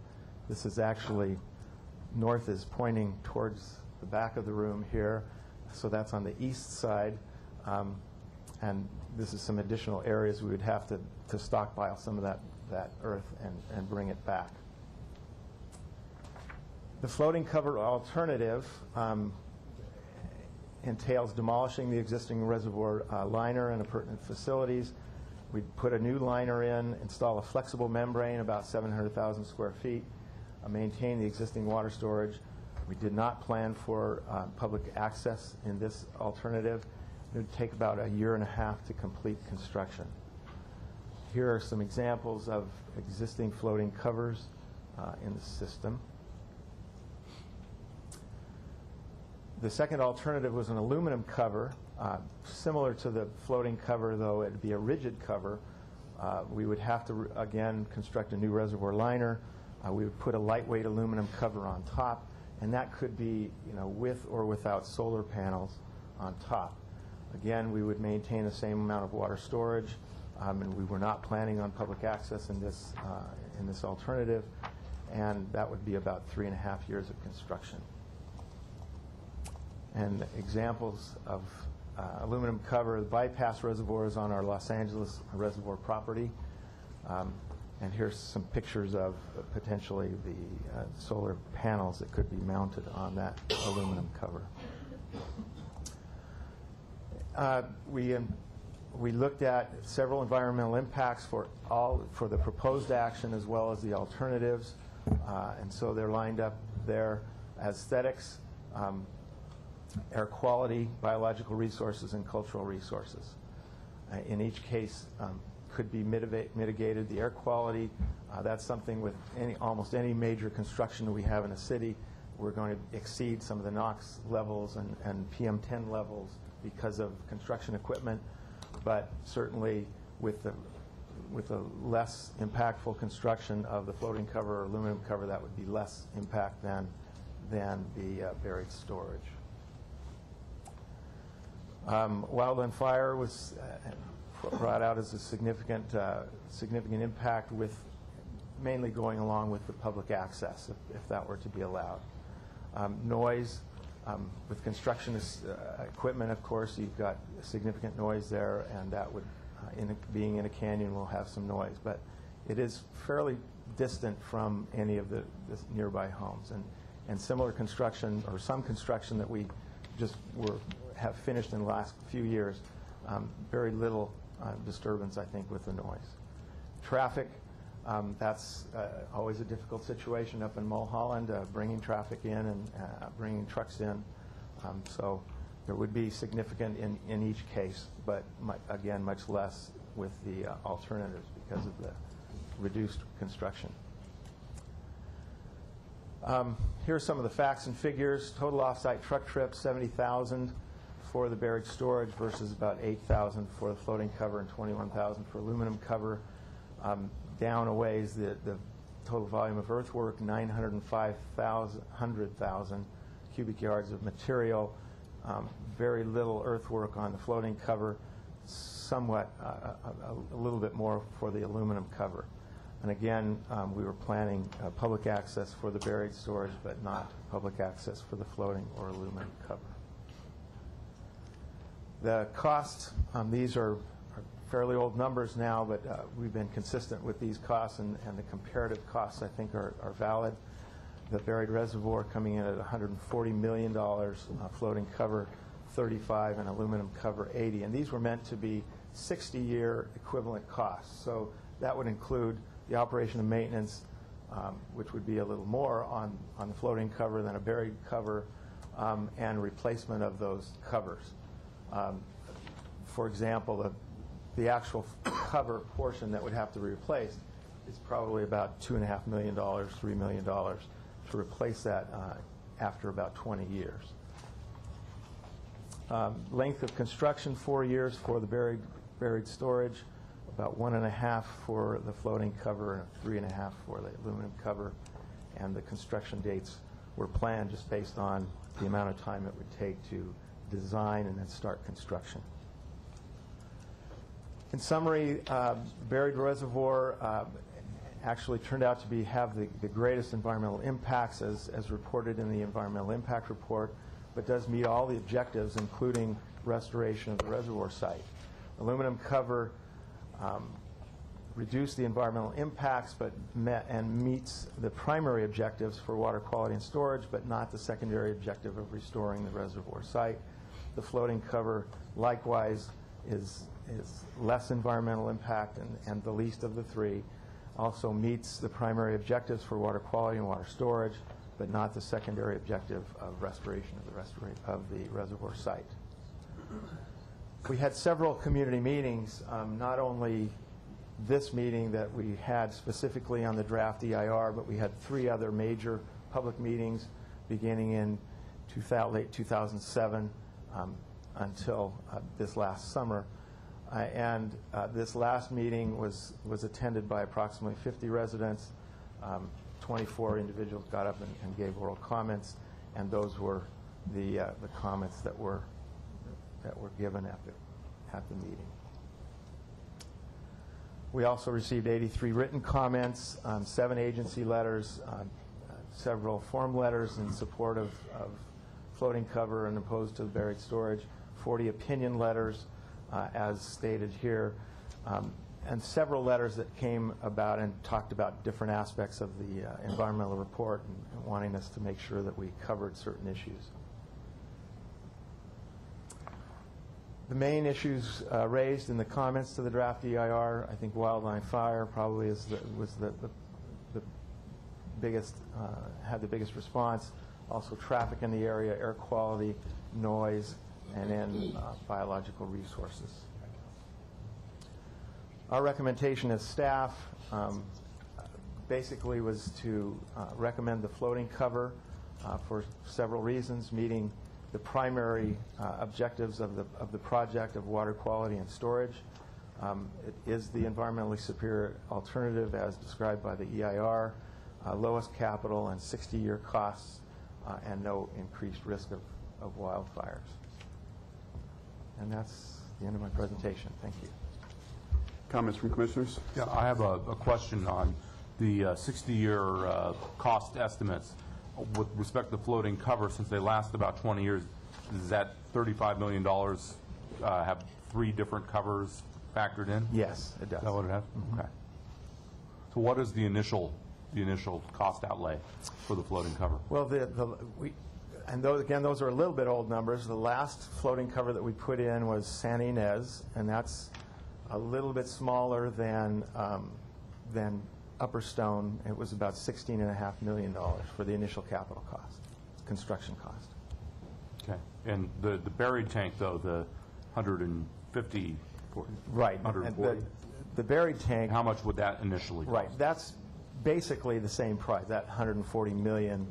this is actually, north is pointing towards the back of the room here, so that's on the east side, and this is some additional areas we would have to stockpile some of that earth and bring it back. The floating cover alternative entails demolishing the existing reservoir liner and appurtenant facilities. We'd put a new liner in, install a flexible membrane about 700,000 square feet, maintain the existing water storage. We did not plan for public access in this alternative. It would take about a year and a half to complete construction. Here are some examples of existing floating covers in the system. The second alternative was an aluminum cover, similar to the floating cover, though it'd be a rigid cover. We would have to, again, construct a new reservoir liner. We would put a lightweight aluminum cover on top, and that could be, with or without solar panels on top. Again, we would maintain the same amount of water storage, and we were not planning on public access in this alternative, and that would be about 3.5 years of construction. And examples of aluminum cover, the bypass reservoirs on our Los Angeles reservoir property. And here's some pictures of potentially the solar panels that could be mounted on that aluminum cover. We looked at several environmental impacts for the proposed action as well as the alternatives, and so they're lined up there: aesthetics, air quality, biological resources, and cultural resources. In each case, could be mitigated. The air quality, that's something with almost any major construction that we have in a city. We're going to exceed some of the NOx levels and PM10 levels because of construction equipment, but certainly with the less impactful construction of the floating cover or aluminum cover, that would be less impact than the buried storage. Wildland fire was brought out as a significant impact, with mainly going along with the public access, if that were to be allowed. Noise, with construction equipment, of course, you've got significant noise there, and that would, being in a canyon, will have some noise. But it is fairly distant from any of the nearby homes. And similar construction, or some construction that we just have finished in the last few years, very little disturbance, I think, with the noise. Traffic, that's always a difficult situation up in Mulholland, bringing traffic in and bringing trucks in. So there would be significant in each case, but again, much less with the alternatives because of the reduced construction. Here are some of the facts and figures. Total off-site truck trips, 70,000 for the buried storage versus about 8,000 for the floating cover and 21,000 for aluminum cover. Down a ways, the total volume of earthwork, 905,000 cubic yards of material. Very little earthwork on the floating cover, somewhat a little bit more for the aluminum cover. And again, we were planning public access for the buried storage, but not public access for the floating or aluminum cover. The cost, these are fairly old numbers now, but we've been consistent with these costs, and the comparative costs, I think, are valid. The buried reservoir coming in at $140 million, floating cover 35, and aluminum cover 80. And these were meant to be 60-year equivalent costs. So that would include the operation and maintenance, which would be a little more on the floating cover than a buried cover, and replacement of those covers. For example, the actual cover portion that would have to be replaced is probably about $2.5 million, $3 million to replace that after about 20 years. Length of construction, 4 years for the buried storage, about 1.5 for the floating cover, and 3.5 for the aluminum cover, and the construction dates were planned just based on the amount of time it would take to design and then start construction. In summary, buried reservoir actually turned out to have the greatest environmental impacts as reported in the environmental impact report, but does meet all the objectives, including restoration of the reservoir site. Aluminum cover reduced the environmental impacts but meets the primary objectives for water quality and storage, but not the secondary objective of restoring the reservoir site. The floating cover likewise is less environmental impact and the least of the three. Also meets the primary objectives for water quality and water storage, but not the secondary objective of restoration of the reservoir site. We had several community meetings, not only this meeting that we had specifically on the draft EIR, but we had 3 other major public meetings beginning in late 2007 until this last summer. This last meeting was attended by approximately 50 residents. 24 individuals got up and gave oral comments, and those were the comments that were given at the meeting. We also received 83 written comments, 7 agency letters, several form letters in support of floating cover and opposed to buried storage, 40 opinion letters, as stated here, and several letters that came about and talked about different aspects of the environmental report and wanting us to make sure that we covered certain issues. The main issues raised in the comments to the draft EIR, I think wildland fire probably was the biggest, had the biggest response. Also traffic in the area, air quality, noise, and then biological resources. Our recommendation as staff basically was to recommend the floating cover for several reasons, meeting the primary objectives of the project of water quality and storage. It is the environmentally superior alternative as described by the EIR, lowest capital and 60-year costs, and no increased risk of wildfires. And that's the end of my presentation. Thank you. Comments from commissioners? Yeah, I have a question on the 60-year cost estimates. With respect to floating cover, since they last about 20 years, does that $35 million have 3 different covers factored in? Yes, it does. Is that what it has? Mm-hmm. Okay. So what is the initial cost outlay for the floating cover? Well, and those are a little bit old numbers. The last floating cover that we put in was San Ynez, and that's a little bit smaller than Upper Stone. It was about $16.5 million for the initial capital cost, construction cost. Okay. And the buried tank, though, the 150, right, 140? The buried tank. How much would that initially cost? Right. That's basically the same price. That $140 million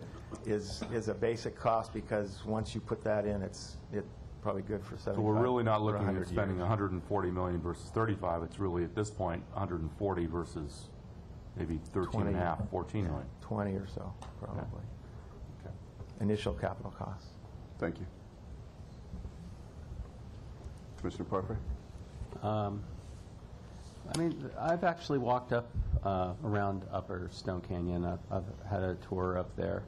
is a basic cost because once you put that in, it's probably good for 75. So we're really not looking at years. spending $140 million versus 35. It's really at this point 140 versus maybe 13 and a half, 14 million. 20 or so, probably. Okay. Initial capital costs. Thank you. Commissioner Parker? I mean, I've actually walked up around Upper Stone Canyon. I've had a tour up there.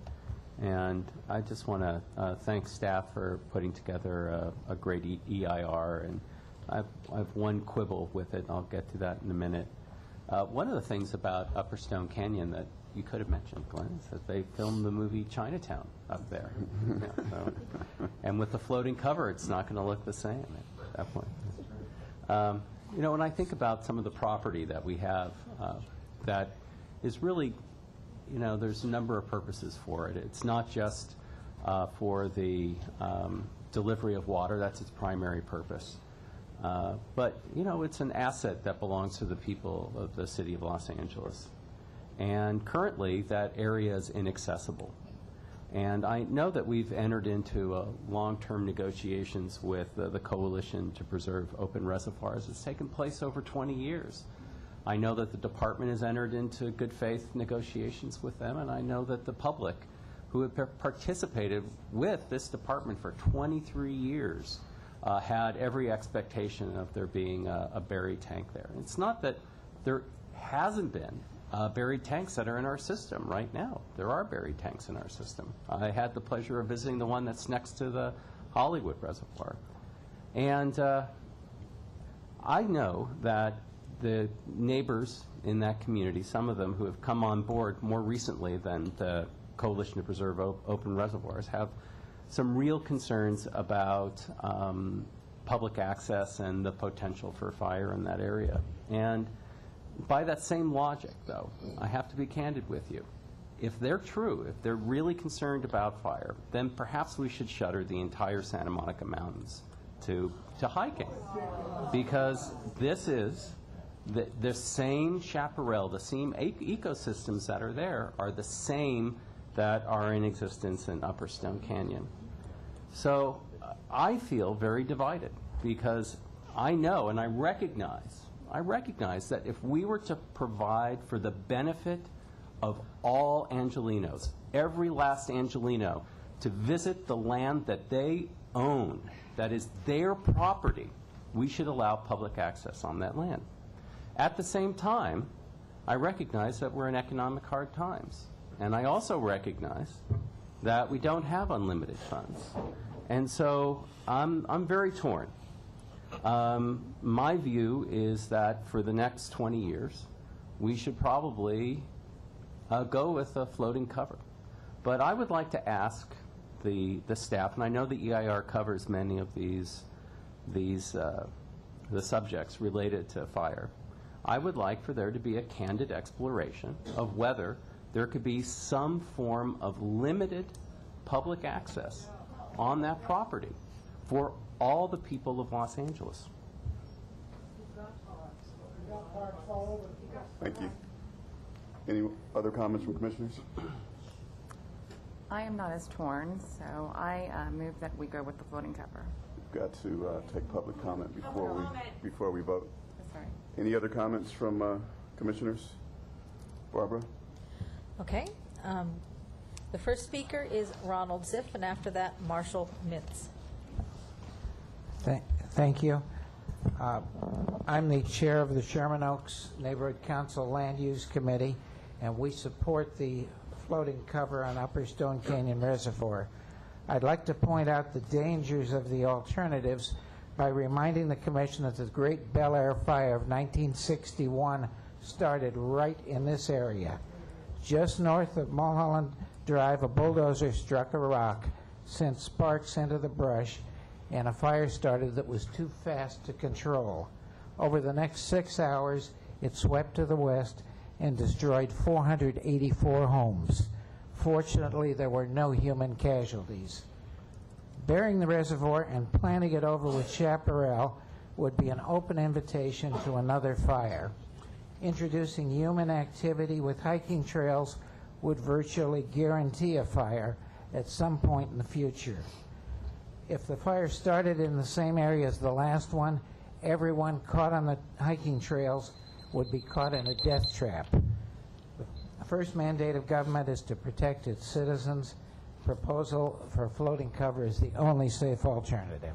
And I just want to thank staff for putting together a great EIR. And I've one quibble with it. I'll get to that in a minute. One of the things about Upper Stone Canyon that you could have mentioned, Glenn, is that they filmed the movie Chinatown up there. Yeah, so, and with the floating cover, it's not going to look the same at that point. You know, when I think about some of the property that we have that is really, you know, there's a number of purposes for it. It's not just for the delivery of water. That's its primary purpose. But, you know, it's an asset that belongs to the people of the city of Los Angeles. And currently, that area is inaccessible. And I know that we've entered into long-term negotiations with the Coalition to Preserve Open Reservoirs. It's taken place over 20 years. I know that the department has entered into good faith negotiations with them, and I know that the public who have participated with this department for 23 years had every expectation of there being a buried tank there. It's not that there hasn't been buried tanks that are in our system right now. There are buried tanks in our system. I had the pleasure of visiting the one that's next to the Hollywood Reservoir. And I know that the neighbors in that community, some of them who have come on board more recently than the Coalition to Preserve Open Reservoirs, have some real concerns about public access and the potential for fire in that area. And by that same logic, though, I have to be candid with you. If they're true, if they're really concerned about fire, then perhaps we should shutter the entire Santa Monica Mountains to hiking, because this is the same chaparral, the same ecosystems that are there are the same that are in existence in Upper Stone Canyon. So I feel very divided, because I know and I recognize that if we were to provide for the benefit of all Angelenos, every last Angeleno, to visit the land that they own, that is their property, we should allow public access on that land. At the same time, I recognize that we're in economic hard times. And I also recognize that we don't have unlimited funds. And so I'm very torn. My view is that for the next 20 years, we should probably go with a floating cover. But I would like to ask the staff, and I know the EIR covers many of the subjects related to fire. I would like for there to be a candid exploration of whether there could be some form of limited public access on that property for all the people of Los Angeles. Thank you. Any other comments from commissioners? I am not as torn, so I move that we go with the floating cover. We've got to take public comment before we vote. Sorry. Any other comments from commissioners? Barbara? Okay. The first speaker is Ronald Ziff, and after that, Marshall Mintz. Thank you. I'm the chair of the Sherman Oaks Neighborhood Council Land Use Committee, and we support the floating cover on Upper Stone Canyon Reservoir. I'd like to point out the dangers of the alternatives by reminding the Commission that the Great Bel Air Fire of 1961 started right in this area. Just north of Mulholland Drive, a bulldozer struck a rock, sent sparks into the brush, and a fire started that was too fast to control. Over the next 6 hours, it swept to the west and destroyed 484 homes. Fortunately, there were no human casualties. Burying the reservoir and planting it over with chaparral would be an open invitation to another fire. Introducing human activity with hiking trails would virtually guarantee a fire at some point in the future. If the fire started in the same area as the last one, everyone caught on the hiking trails would be caught in a death trap. The first mandate of government is to protect its citizens. Proposal for floating cover is the only safe alternative.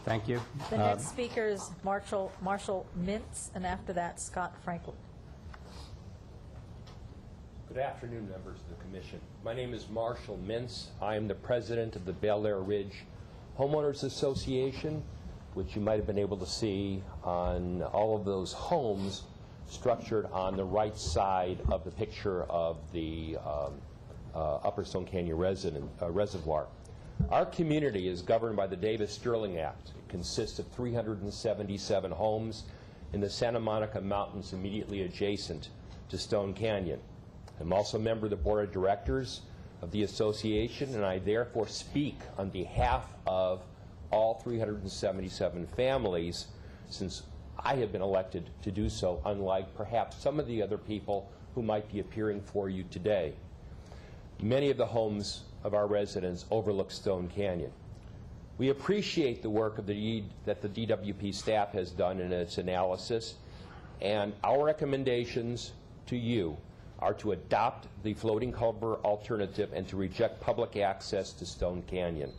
Thank you. The next speaker is Marshall Mintz, and after that, Scott Franklin. Good afternoon, members of the Commission. My name is Marshall Mintz. I am the president of the Bel Air Ridge Homeowners Association, which you might have been able to see on all of those homes structured on the right side of the picture of the Upper Stone Canyon Reservoir. Our community is governed by the Davis-Sterling Act. It consists of 377 homes in the Santa Monica Mountains immediately adjacent to Stone Canyon. I'm also a member of the board of directors of the association, and I therefore speak on behalf of all 377 families, since I have been elected to do so, unlike perhaps some of the other people who might be appearing for you today. Many of the homes of our residents overlook Stone Canyon. We appreciate the work of that the DWP staff has done in its analysis, and our recommendations to you are to adopt the floating cover alternative and to reject public access to Stone Canyon.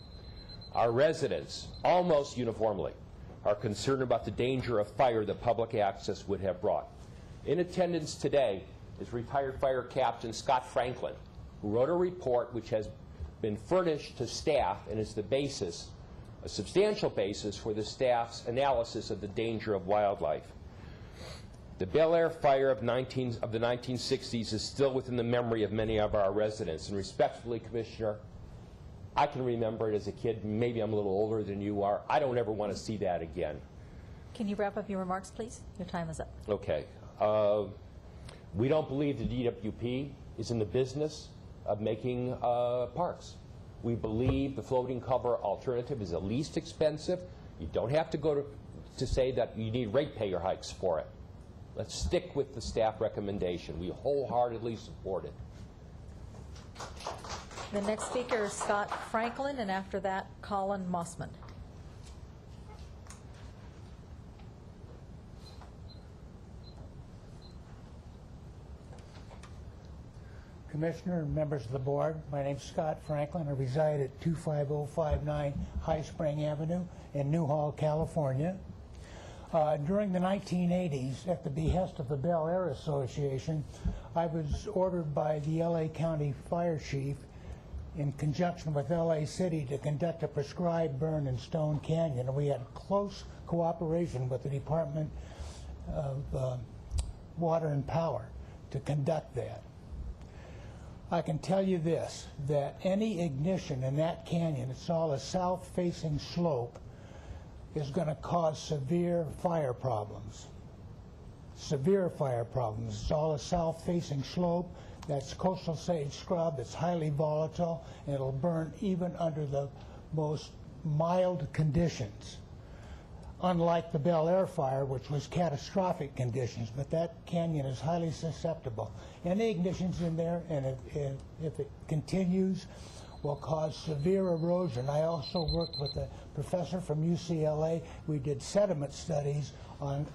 Our residents, almost uniformly, are concerned about the danger of fire that public access would have brought. In attendance today is retired fire captain Scott Franklin, who wrote a report which has been furnished to staff and is the basis, a substantial basis, for the staff's analysis of the danger of wildlife. The Bel Air fire of the 1960s is still within the memory of many of our residents. And respectfully, Commissioner, I can remember it as a kid. Maybe I'm a little older than you are. I don't ever want to see that again. Can you wrap up your remarks, please? Your time is up. Okay. We don't believe the DWP is in the business of making parks. We believe the floating cover alternative is the least expensive. You don't have to go to say that you need ratepayer hikes for it. Let's stick with the staff recommendation. We wholeheartedly support it. The next speaker is Scott Franklin, and after that, Colin Mossman. Commissioner and members of the board, my name is Scott Franklin. I reside at 25059 High Spring Avenue in Newhall, California. During the 1980s, at the behest of the Bel Air Association, I was ordered by the LA County Fire Chief in conjunction with LA City to conduct a prescribed burn in Stone Canyon. And we had close cooperation with the Department of Water and Power to conduct that. I can tell you this, that any ignition in that canyon, it's all a south-facing slope, is going to cause severe fire problems. Severe fire problems. It's all a south-facing slope. That's coastal sage scrub. It's highly volatile, and it'll burn even under the most mild conditions. Unlike the Bel Air fire, which was catastrophic conditions, but that canyon is highly susceptible. Any ignitions in there, and if it continues, will cause severe erosion. I also worked with a professor from UCLA. We did sediment studies on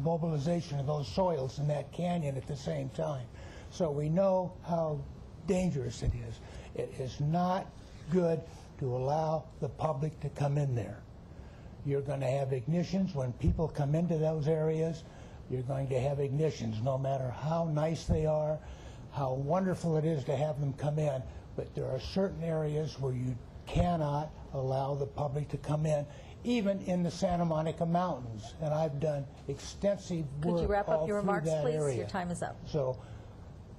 mobilization of those soils in that canyon at the same time. So we know how dangerous it is. It is not good to allow the public to come in there. You're going to have ignitions when people come into those areas. You're going to have ignitions no matter how nice they are, how wonderful it is to have them come in. But there are certain areas where you cannot allow the public to come in, even in the Santa Monica Mountains. And I've done extensive work. Could you wrap up your remarks, please? Area. Your time is up. So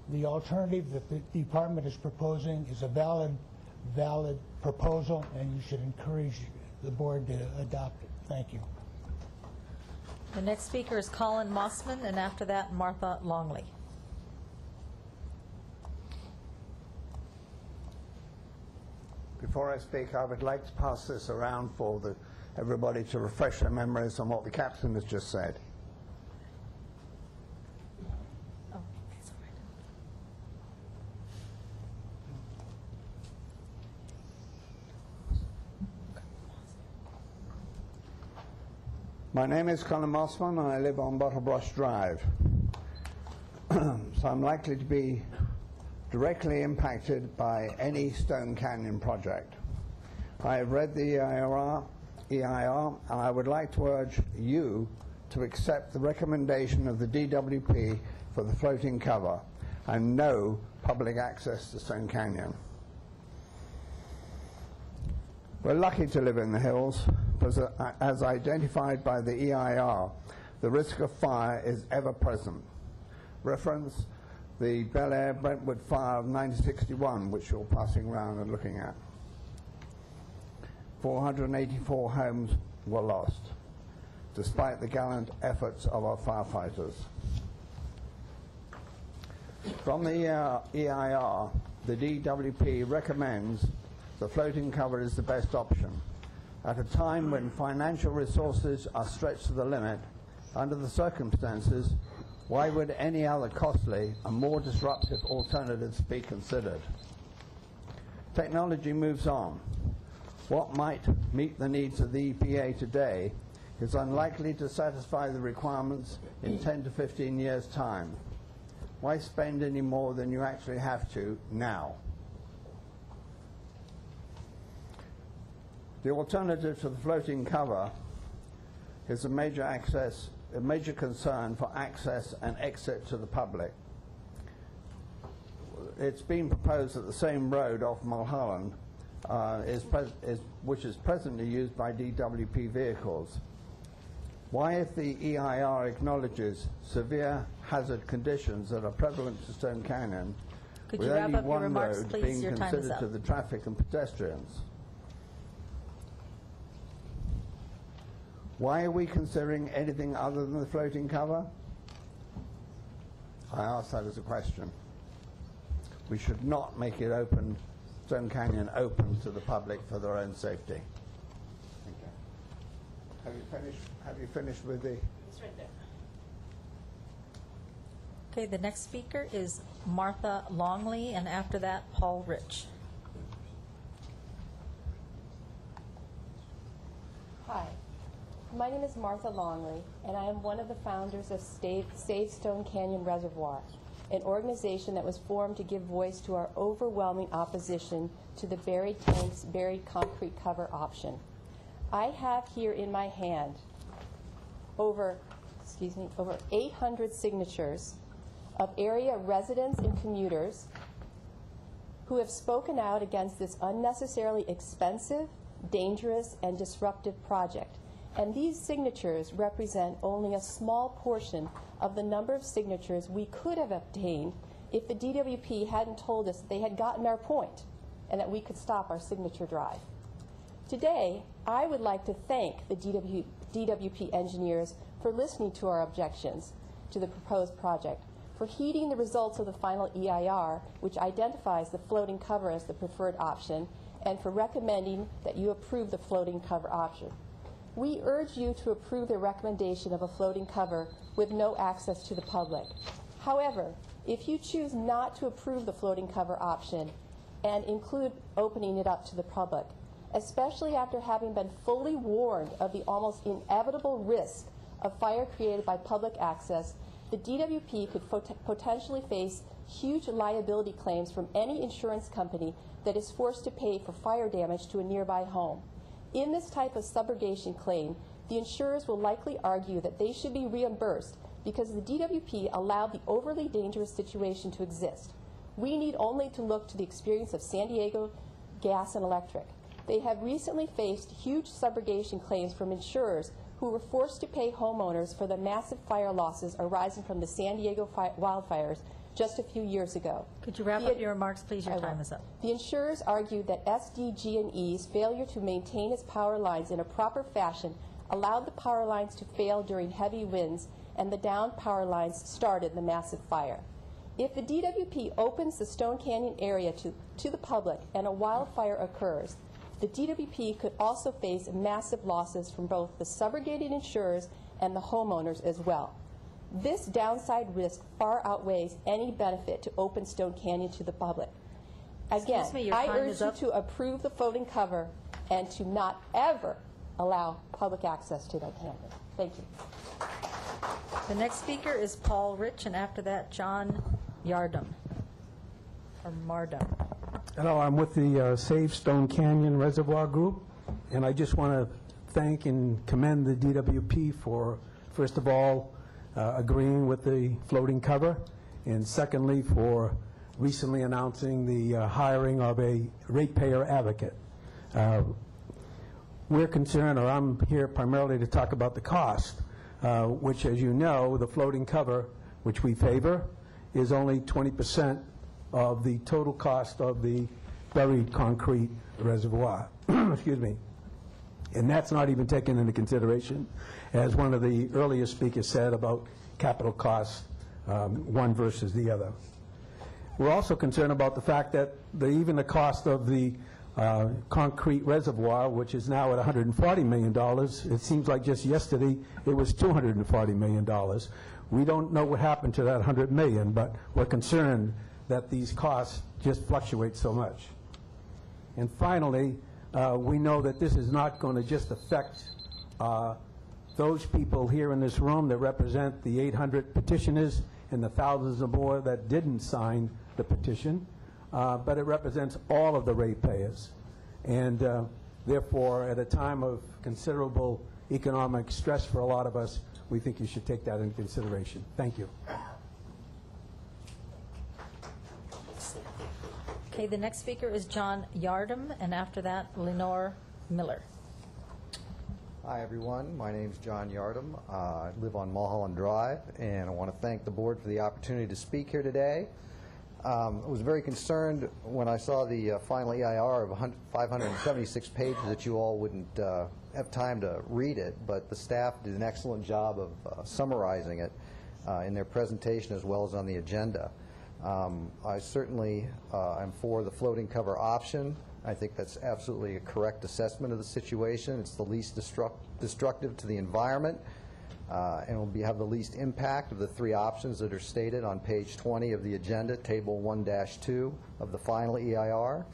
the alternative that the department is proposing is a valid proposal, and you should encourage the board to adopt it. Thank you. The next speaker is Colin Mossman, and after that, Martha Longley. Before I speak, I would like to pass this around for everybody to refresh their memories on what the captain has just said. Oh, that's all right. My name is Colin Mossman, and I live on Bottlebrush Drive. So I'm likely to be directly impacted by any Stone Canyon project. I have read the EIR, and I would like to urge you to accept the recommendation of the DWP for the floating cover and no public access to Stone Canyon. We're lucky to live in the hills, because as identified by the EIR, the risk of fire is ever present. Reference the Bel Air Brentwood fire of 1961, which you're passing around and looking at. 484 homes were lost, despite the gallant efforts of our firefighters. From the EIR, the DWP recommends the floating cover is the best option. At a time when financial resources are stretched to the limit, under the circumstances, why would any other costly and more disruptive alternatives be considered? Technology moves on. What might meet the needs of the EPA today is unlikely to satisfy the requirements in 10 to 15 years' time. Why spend any more than you actually have to now? The alternative to the floating cover is a major concern for access and exit to the public. It's been proposed that the same road off Mulholland, which is presently used by DWP vehicles. Why, if the EIR acknowledges severe hazard conditions that are prevalent to Stone Canyon, Could with you wrap only up your one remarks, road please? being Your time is considered up. to the traffic and pedestrians? Why are we considering anything other than the floating cover? I ask that as a question. We should not make it open, Stone Canyon open to the public for their own safety. Thank you. Have you finished with the? It's right there. Okay, the next speaker is Martha Longley, and after that, Paul Rich. Hi, my name is Martha Longley, and I am one of the founders of Save Stone Canyon Reservoir, an organization that was formed to give voice to our overwhelming opposition to the buried tanks, buried concrete cover option. I have here in my hand over 800 signatures of area residents and commuters who have spoken out against this unnecessarily expensive, dangerous, and disruptive project. And these signatures represent only a small portion of the number of signatures we could have obtained if the DWP hadn't told us they had gotten our point and that we could stop our signature drive. Today, I would like to thank the DWP engineers for listening to our objections to the proposed project, for heeding the results of the final EIR, which identifies the floating cover as the preferred option, and for recommending that you approve the floating cover option. We urge you to approve the recommendation of a floating cover with no access to the public. However, if you choose not to approve the floating cover option and include opening it up to the public, especially after having been fully warned of the almost inevitable risk of fire created by public access, the DWP could potentially face huge liability claims from any insurance company that is forced to pay for fire damage to a nearby home. In this type of subrogation claim, the insurers will likely argue that they should be reimbursed because the DWP allowed the overly dangerous situation to exist. We need only to look to the experience of San Diego Gas and Electric. They have recently faced huge subrogation claims from insurers who were forced to pay homeowners for the massive fire losses arising from the San Diego wildfires just a few years ago. Could you wrap up your remarks, please? Your time is up. The insurers argued that SDG&E's failure to maintain its power lines in a proper fashion allowed the power lines to fail during heavy winds, and the downed power lines started the massive fire. If the DWP opens the Stone Canyon area to the public and a wildfire occurs, the DWP could also face massive losses from both the subrogated insurers and the homeowners as well. This downside risk far outweighs any benefit to open Stone Canyon to the public. Again, Excuse me, your I time urge is you up. to approve the floating cover and to not ever allow public access to that canyon. Thank you. The next speaker is Paul Rich, and after that, John Yardum, or Mardum. Hello, I'm with the Save Stone Canyon Reservoir Group, and I just want to thank and commend the DWP for, first of all, agreeing with the floating cover, and secondly, for recently announcing the hiring of a ratepayer advocate. We're concerned, or I'm here primarily to talk about the cost, which, as you know, the floating cover, which we favor, is only 20% of the total cost of the buried concrete reservoir. Excuse me. And that's not even taken into consideration, as one of the earlier speakers said, about capital costs, one versus the other. We're also concerned about the fact that even the cost of the concrete reservoir, which is now at $140 million, it seems like just yesterday it was $240 million. We don't know what happened to that $100 million, but we're concerned that these costs just fluctuate so much. And finally, we know that this is not going to just affect those people here in this room that represent the 800 petitioners and the thousands of more that didn't sign the petition, but it represents all of the ratepayers. And therefore, at a time of considerable economic stress for a lot of us, we think you should take that into consideration. Thank you. Okay, the next speaker is John Yardom, and after that, Lenore Miller. Hi, everyone. My name is John Yardom. I live on Mulholland Drive, and I want to thank the board for the opportunity to speak here today. I was very concerned when I saw the final EIR of 576 pages that you all wouldn't have time to read it, but the staff did an excellent job of summarizing it in their presentation as well as on the agenda. I certainly am for the floating cover option. I think that's absolutely a correct assessment of the situation. It's the least destructive to the environment and will have the least impact of the three options that are stated on page 20 of the agenda, table 1-2 of the final EIR.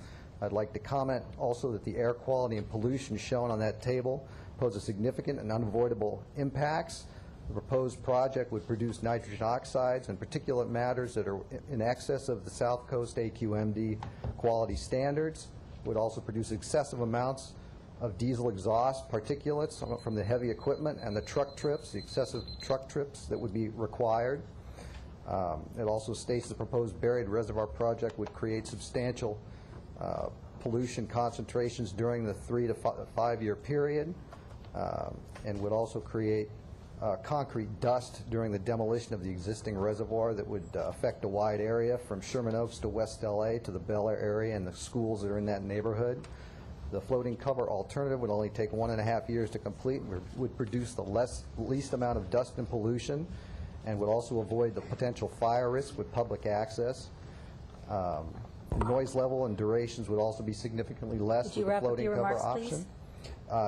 I'd like to comment also that the air quality and pollution shown on that table pose a significant and unavoidable impacts. The proposed project would produce nitrogen oxides and particulate matters that are in excess of the South Coast AQMD quality standards. Would also produce excessive amounts of diesel exhaust particulates from the heavy equipment and the truck trips, the excessive truck trips that would be required. It also states the proposed buried reservoir project would create substantial pollution concentrations during the 3 to 5 year period and would also create concrete dust during the demolition of the existing reservoir that would affect a wide area from Sherman Oaks to West LA to the Bel Air area and the schools that are in that neighborhood. The floating cover alternative would only take 1.5 years to complete and would produce the least amount of dust and pollution and would also avoid the potential fire risk with public access. Noise level and durations would also be significantly less with the floating cover remarks, option.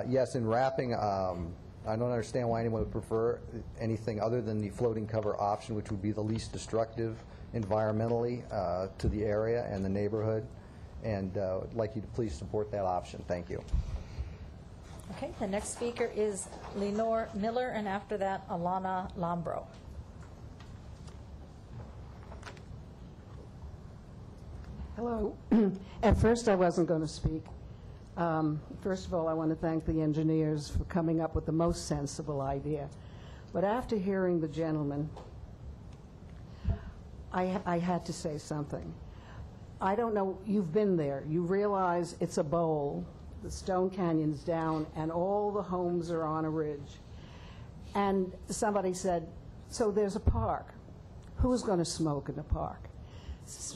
Yes, in wrapping, I don't understand why anyone would prefer anything other than the floating cover option, which would be the least destructive environmentally to the area and the neighborhood. And I'd like you to please support that option. Thank you. Okay, the next speaker is Lenore Miller, and after that, Alana Lambro. Hello. At first, I wasn't going to speak. First of all, I want to thank the engineers for coming up with the most sensible idea. But after hearing the gentleman, I had to say something. I don't know, you've been there. You realize it's a bowl, the Stone Canyon's down, and all the homes are on a ridge. And somebody said, so there's a park. Who's going to smoke in the park?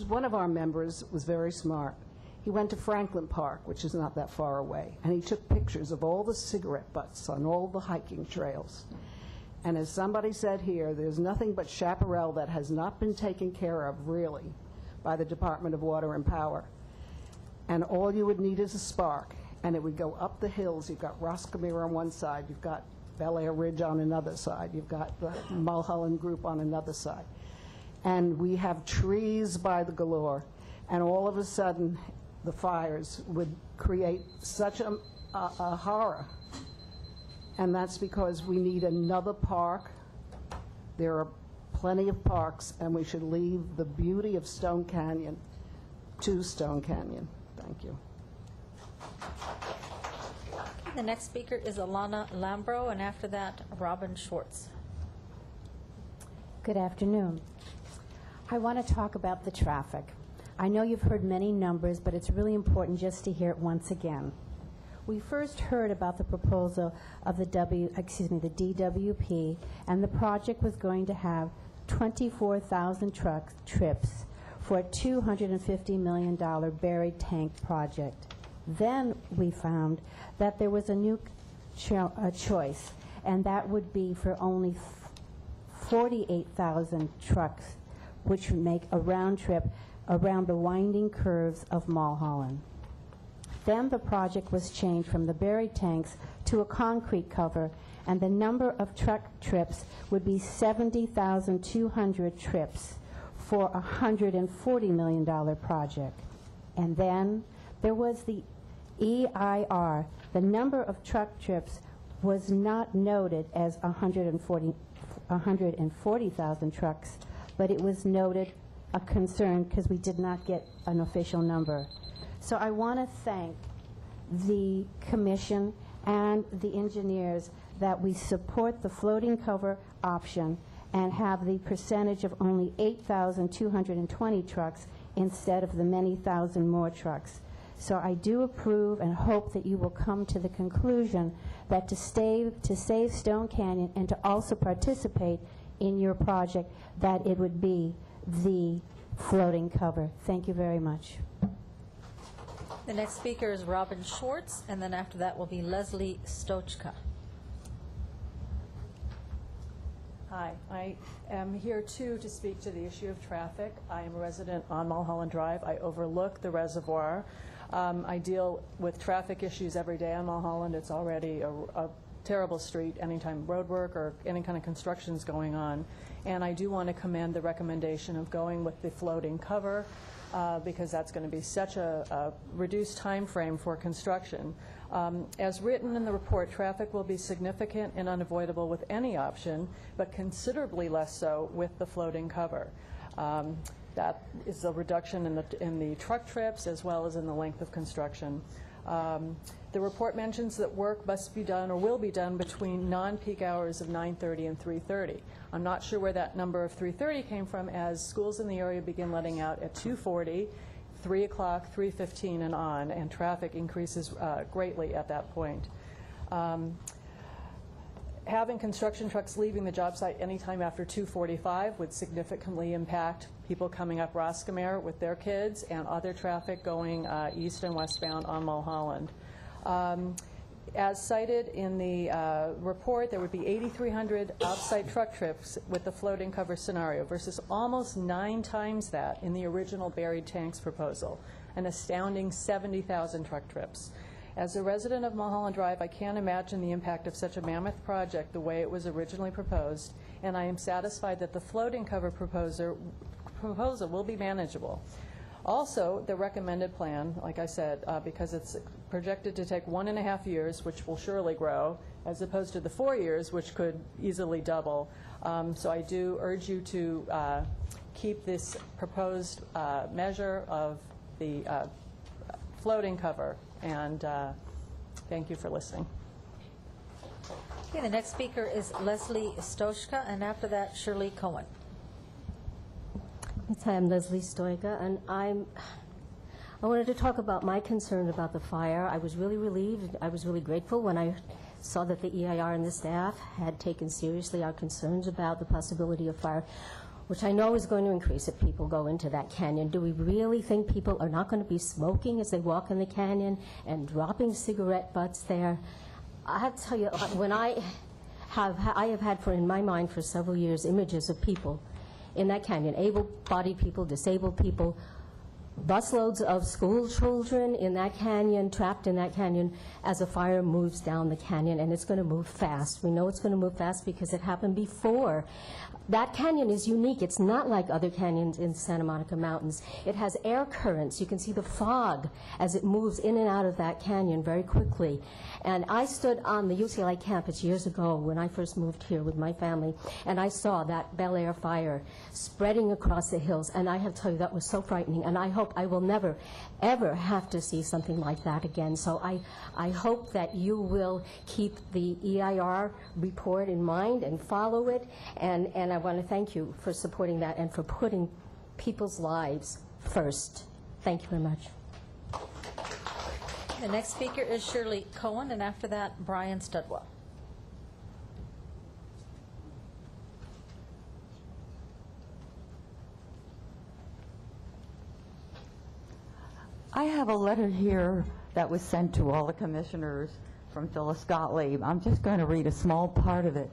One of our members was very smart. He went to Franklin Park, which is not that far away, and he took pictures of all the cigarette butts on all the hiking trails. And as somebody said here, there's nothing but chaparral that has not been taken care of, really, by the Department of Water and Power. And all you would need is a spark, and it would go up the hills. You've got Roscomere on one side, you've got Bel Air Ridge on another side, you've got the Mulholland Group on another side. And we have trees by the galore, and all of a sudden, the fires would create such a horror. And that's because we need another park. There are plenty of parks, and we should leave the beauty of Stone Canyon to Stone Canyon. Thank you. The next speaker is Alana Lambro, and after that, Robin Schwartz. Good afternoon. I want to talk about the traffic. I know you've heard many numbers, but it's really important just to hear it once again. We first heard about the proposal of the DWP, and the project was going to have 24,000 truck trips for a $250 million buried tank project. Then we found that there was a new choice, and that would be for only 48,000 trucks, which would make a round trip around the winding curves of Mulholland. Then the project was changed from the buried tanks to a concrete cover, and the number of truck trips would be 70,200 trips for a $140 million project. And then there was the EIR. The number of truck trips was not noted as 140,000 trucks, but it was noted a concern because we did not get an official number. So I want to thank the commission and the engineers that we support the floating cover option and have the percentage of only 8,220 trucks instead of the many thousand more trucks. So I do approve and hope that you will come to the conclusion that to save Stone Canyon and to also participate in your project, that it would be the floating cover. Thank you very much. The next speaker is Robin Schwartz, and then after that will be Leslie Stochka. Hi, I am here too to speak to the issue of traffic. I am a resident on Mulholland Drive. I overlook the reservoir. I deal with traffic issues every day on Mulholland. It's already a terrible street anytime road work or any kind of construction is going on. And I do want to commend the recommendation of going with the floating cover because that's going to be such a reduced time frame for construction. As written in the report, traffic will be significant and unavoidable with any option, but considerably less so with the floating cover. That is a reduction in the truck trips as well as in the length of construction. The report mentions that work must be done or will be done between non-peak hours of 9:30 and 3:30. I'm not sure where that number of 3:30 came from, as schools in the area begin letting out at 2:40, 3 o'clock, 3:15 and on, and traffic increases greatly at that point. Having construction trucks leaving the job site anytime after 2:45 would significantly impact people coming up Roscommare with their kids and other traffic going east and westbound on Mulholland. As cited in the report, there would be 8,300 off-site truck trips with the floating cover scenario versus almost 9 times that in the original buried tanks proposal, an astounding 70,000 truck trips. As a resident of Mulholland Drive, I can't imagine the impact of such a mammoth project the way it was originally proposed, and I am satisfied that the floating cover proposal will be manageable. Also, the recommended plan, like I said, because it's projected to take 1.5 years, which will surely grow, as opposed to the 4 years, which could easily double. So I do urge you to keep this proposed measure of the floating cover, and thank you for listening. Okay, the next speaker is Leslie Stochka, and after that, Shirley Cohen. Hi, I'm Leslie Stoica, and I wanted to talk about my concern about the fire. I was really relieved. I was really grateful when I saw that the EIR and the staff had taken seriously our concerns about the possibility of fire, which I know is going to increase if people go into that canyon. Do we really think people are not going to be smoking as they walk in the canyon and dropping cigarette butts there? I have to tell you, when I have had in my mind for several years images of people in that canyon, able-bodied people, disabled people, busloads of school children in that canyon, trapped in that canyon, as a fire moves down the canyon, and it's going to move fast. We know it's going to move fast because it happened before. That canyon is unique. It's not like other canyons in Santa Monica Mountains. It has air currents. You can see the fog as it moves in and out of that canyon very quickly. And I stood on the UCLA campus years ago when I first moved here with my family, and I saw that Bel Air fire spreading across the hills, and I have to tell you, that was so frightening, and I hope I will never, ever have to see something like that again. So I hope that you will keep the EIR report in mind and follow it, and I want to thank you for supporting that and for putting people's lives first. Thank you very much. The next speaker is Shirley Cohen, and after that, Brian Studwell. I have a letter here that was sent to all the commissioners from Phyllis Gottlieb. I'm just going to read a small part of it,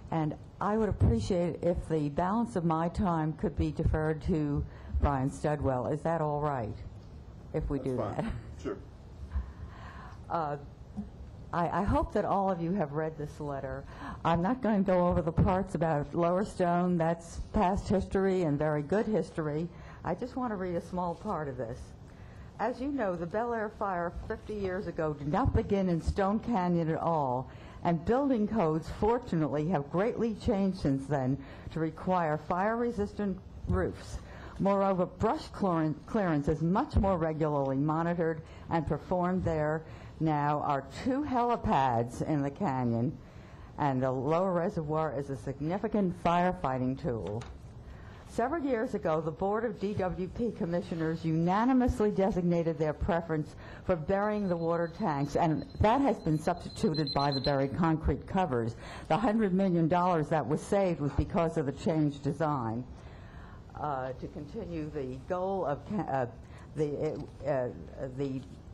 and I would appreciate it if the balance of my time could be deferred to Brian Studwell. Is that all right if we do that? Sure. I hope that all of you have read this letter. I'm not going to go over the parts about Lower Stone. That's past history and very good history. I just want to read a small part of this. As you know, the Bel Air fire 50 years ago did not begin in Stone Canyon at all, and building codes, fortunately, have greatly changed since then to require fire-resistant roofs. Moreover, brush clearance is much more regularly monitored and performed. There now are 2 helipads in the canyon, and the lower reservoir is a significant firefighting tool. Several years ago, the Board of DWP Commissioners unanimously designated their preference for burying the water tanks, and that has been substituted by the buried concrete covers. The $100 million that was saved was because of the changed design. To continue the goal of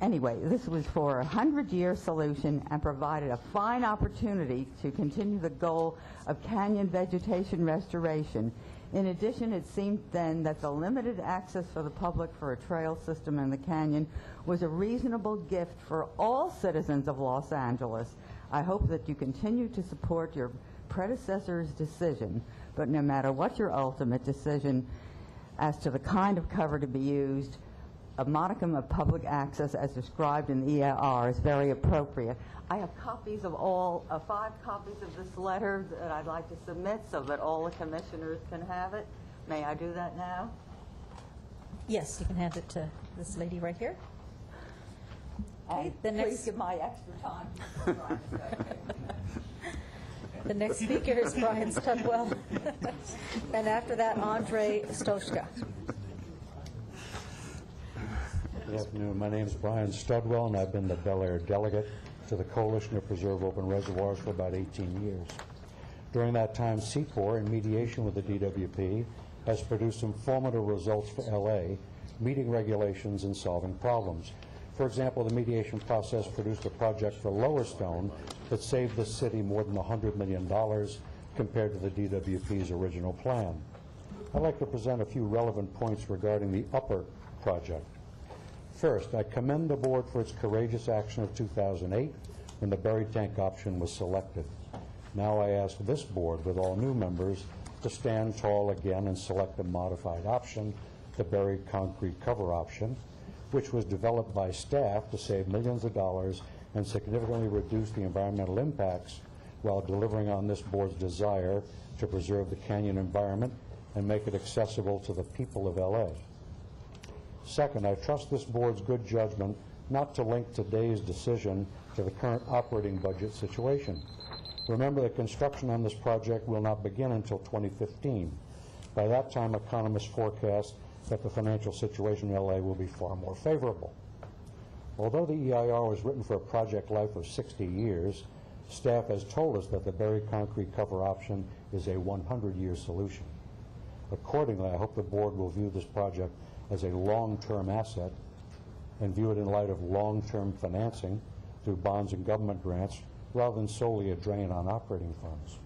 anyway, this was for a 100-year solution and provided a fine opportunity to continue the goal of canyon vegetation restoration. In addition, it seemed then that the limited access for the public for a trail system in the canyon was a reasonable gift for all citizens of Los Angeles. I hope that you continue to support your predecessor's decision, but no matter what your ultimate decision as to the kind of cover to be used, a modicum of public access as described in the EIR is very appropriate. I have copies of 5 copies of this letter that I'd like to submit so that all the commissioners can have it. May I do that now? Yes, you can hand it to this lady right here. Okay, please give my extra time. The next speaker is Brian Studwell, and after that, Andre Stoshka. Good afternoon. My name is Brian Studwell, and I've been the Bel Air delegate to the Coalition to Preserve Open Reservoirs for about 18 years. During that time, CPOR, in mediation with the DWP, has produced informative results for LA, meeting regulations and solving problems. For example, the mediation process produced a project for Lower Stone that saved the city more than $100 million compared to the DWP's original plan. I'd like to present a few relevant points regarding the Upper project. First, I commend the board for its courageous action of 2008 when the buried tank option was selected. Now I ask this board, with all new members, to stand tall again and select a modified option, the buried concrete cover option, which was developed by staff to save millions of dollars and significantly reduce the environmental impacts while delivering on this board's desire to preserve the canyon environment and make it accessible to the people of LA. Second, I trust this board's good judgment not to link today's decision to the current operating budget situation. Remember that construction on this project will not begin until 2015. By that time, economists forecast that the financial situation in LA will be far more favorable. Although the EIR was written for a project life of 60 years, staff has told us that the buried concrete cover option is a 100-year solution. Accordingly, I hope the board will view this project as a long-term asset and view it in light of long-term financing through bonds and government grants rather than solely a drain on operating funds.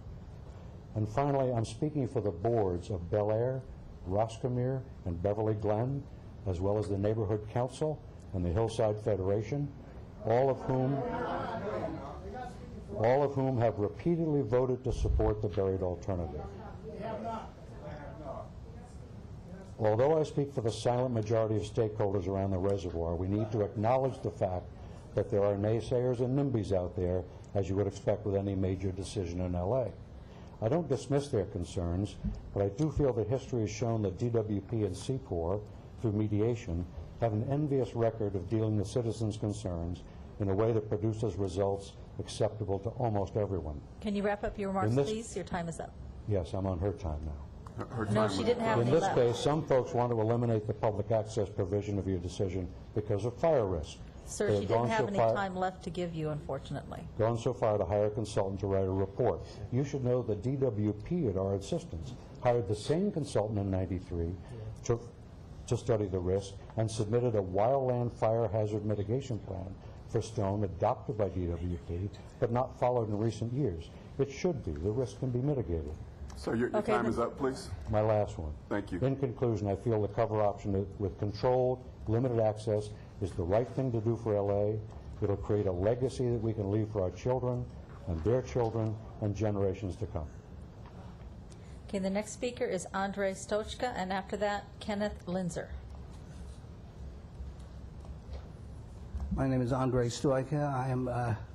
And finally, I'm speaking for the boards of Bel Air, Roscommere, and Beverly Glen, as well as the Neighborhood Council and the Hillside Federation, all of whom have repeatedly voted to support the buried alternative. Although I speak for the silent majority of stakeholders around the reservoir, we need to acknowledge the fact that there are naysayers and NIMBYs out there, as you would expect with any major decision in LA. I don't dismiss their concerns, but I do feel that history has shown that DWP and CPOR, through mediation, have an envious record of dealing with citizens' concerns in a way that produces results acceptable to almost everyone. Can you wrap up your remarks, please? Your time is up. Yes, I'm on her time now. No, she didn't have any In this left. case, some folks want to eliminate the public access provision of your decision because of fire risk. Sir, They she have didn't gone have so any far- time left to give you, unfortunately. Gone so far to hire a consultant to write a report. You should know that DWP, at our insistence, hired the same consultant in '93 to study the risk and submitted a wildland fire hazard mitigation plan for Stone adopted by DWP, but not followed in recent years. It should be. The risk can be mitigated. So your time is up, please. My last one. Thank you. In conclusion, I feel the cover option with controlled, limited access is the right thing to do for LA. It'll create a legacy that we can leave for our children and their children and generations to come. Okay, the next speaker is Andre Stochka, and after that, Kenneth Linzer. My name is Andre Stoica. I am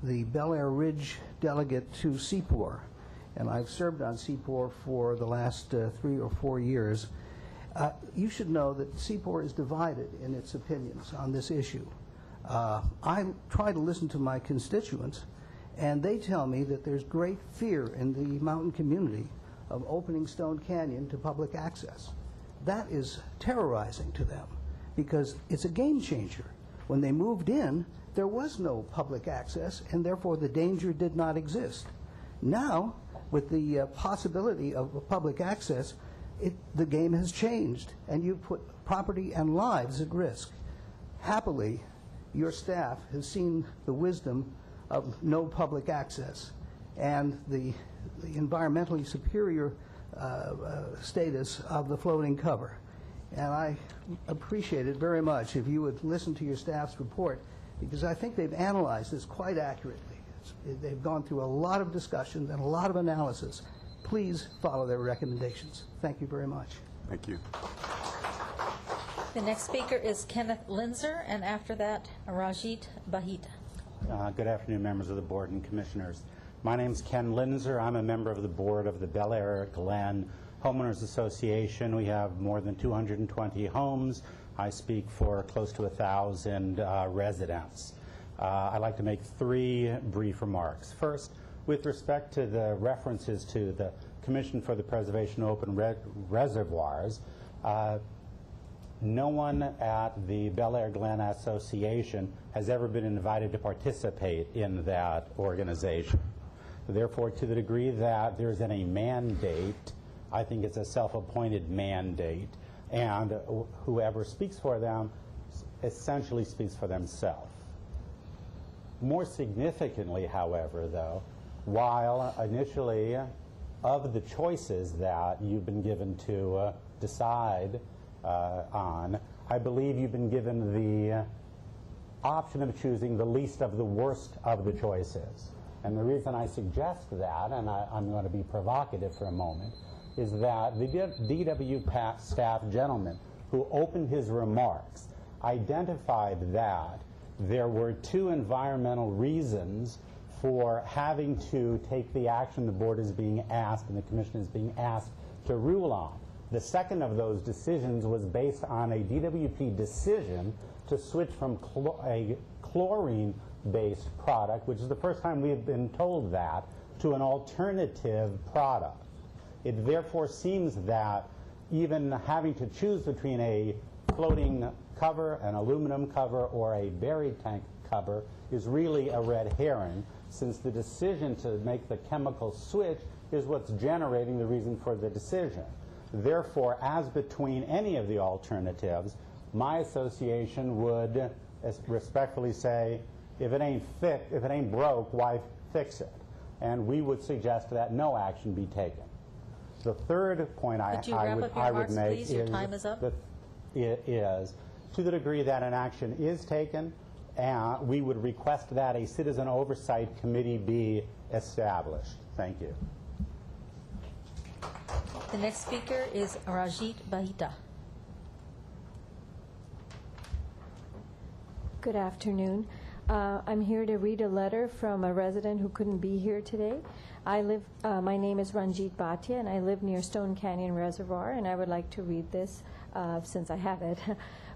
the Bel Air Ridge delegate to CPOR, and I've served on CPOR for the last 3 or 4 years. You should know that Seaport is divided in its opinions on this issue. I try to listen to my constituents, and they tell me that there's great fear in the mountain community of opening Stone Canyon to public access. That is terrorizing to them because it's a game changer. When they moved in, there was no public access, and therefore the danger did not exist. Now, with the possibility of public access, the game has changed, and you put property and lives at risk. Happily, your staff has seen the wisdom of no public access and the environmentally superior status of the floating cover. And I appreciate it very much if you would listen to your staff's report, because I think they've analyzed this quite accurately. They've gone through a lot of discussion and a lot of analysis. Please follow their recommendations. Thank you very much. Thank you. The next speaker is Kenneth Linzer, and after that, Rajit Bahita. Good afternoon, members of the board and commissioners. My name is Ken Linzer. I'm a member of the board of the Bel Air Glen Homeowners Association. We have more than 220 homes. I speak for close to 1,000 residents. I'd like to make 3 brief remarks. First, with respect to the references to the Commission for the Preservation of Open Reservoirs, no one at the Bel Air Glen Association has ever been invited to participate in that organization. Therefore, to the degree that there's any mandate, I think it's a self-appointed mandate, and whoever speaks for them essentially speaks for themselves. More significantly, however, though, while initially of the choices that you've been given to decide on, I believe you've been given the option of choosing the least of the worst of the choices. And the reason I suggest that, and I'm going to be provocative for a moment, is that the DW staff gentleman who opened his remarks identified that there were 2 environmental reasons for having to take the action the board is being asked and the commission is being asked to rule on. The second of those decisions was based on a DWP decision to switch from a chlorine-based product, which is the first time we have been told that, to an alternative product. It therefore seems that even having to choose between a floating cover, an aluminum cover, or a buried tank cover is really a red herring, since the decision to make the chemical switch is what's generating the reason for the decision. Therefore, as between any of the alternatives, my association would respectfully say, if it ain't broke, why fix it? And we would suggest that no action be taken. The third point I would make please? Your time is up. Is to the degree that an action is taken, we would request that a citizen oversight committee be established. Thank you. The next speaker is Rajit Bahita. Good afternoon. I'm here to read a letter from a resident who couldn't be here today. My name is Ranjit Bhatia, and I live near Stone Canyon Reservoir, and I would like to read this since I have it.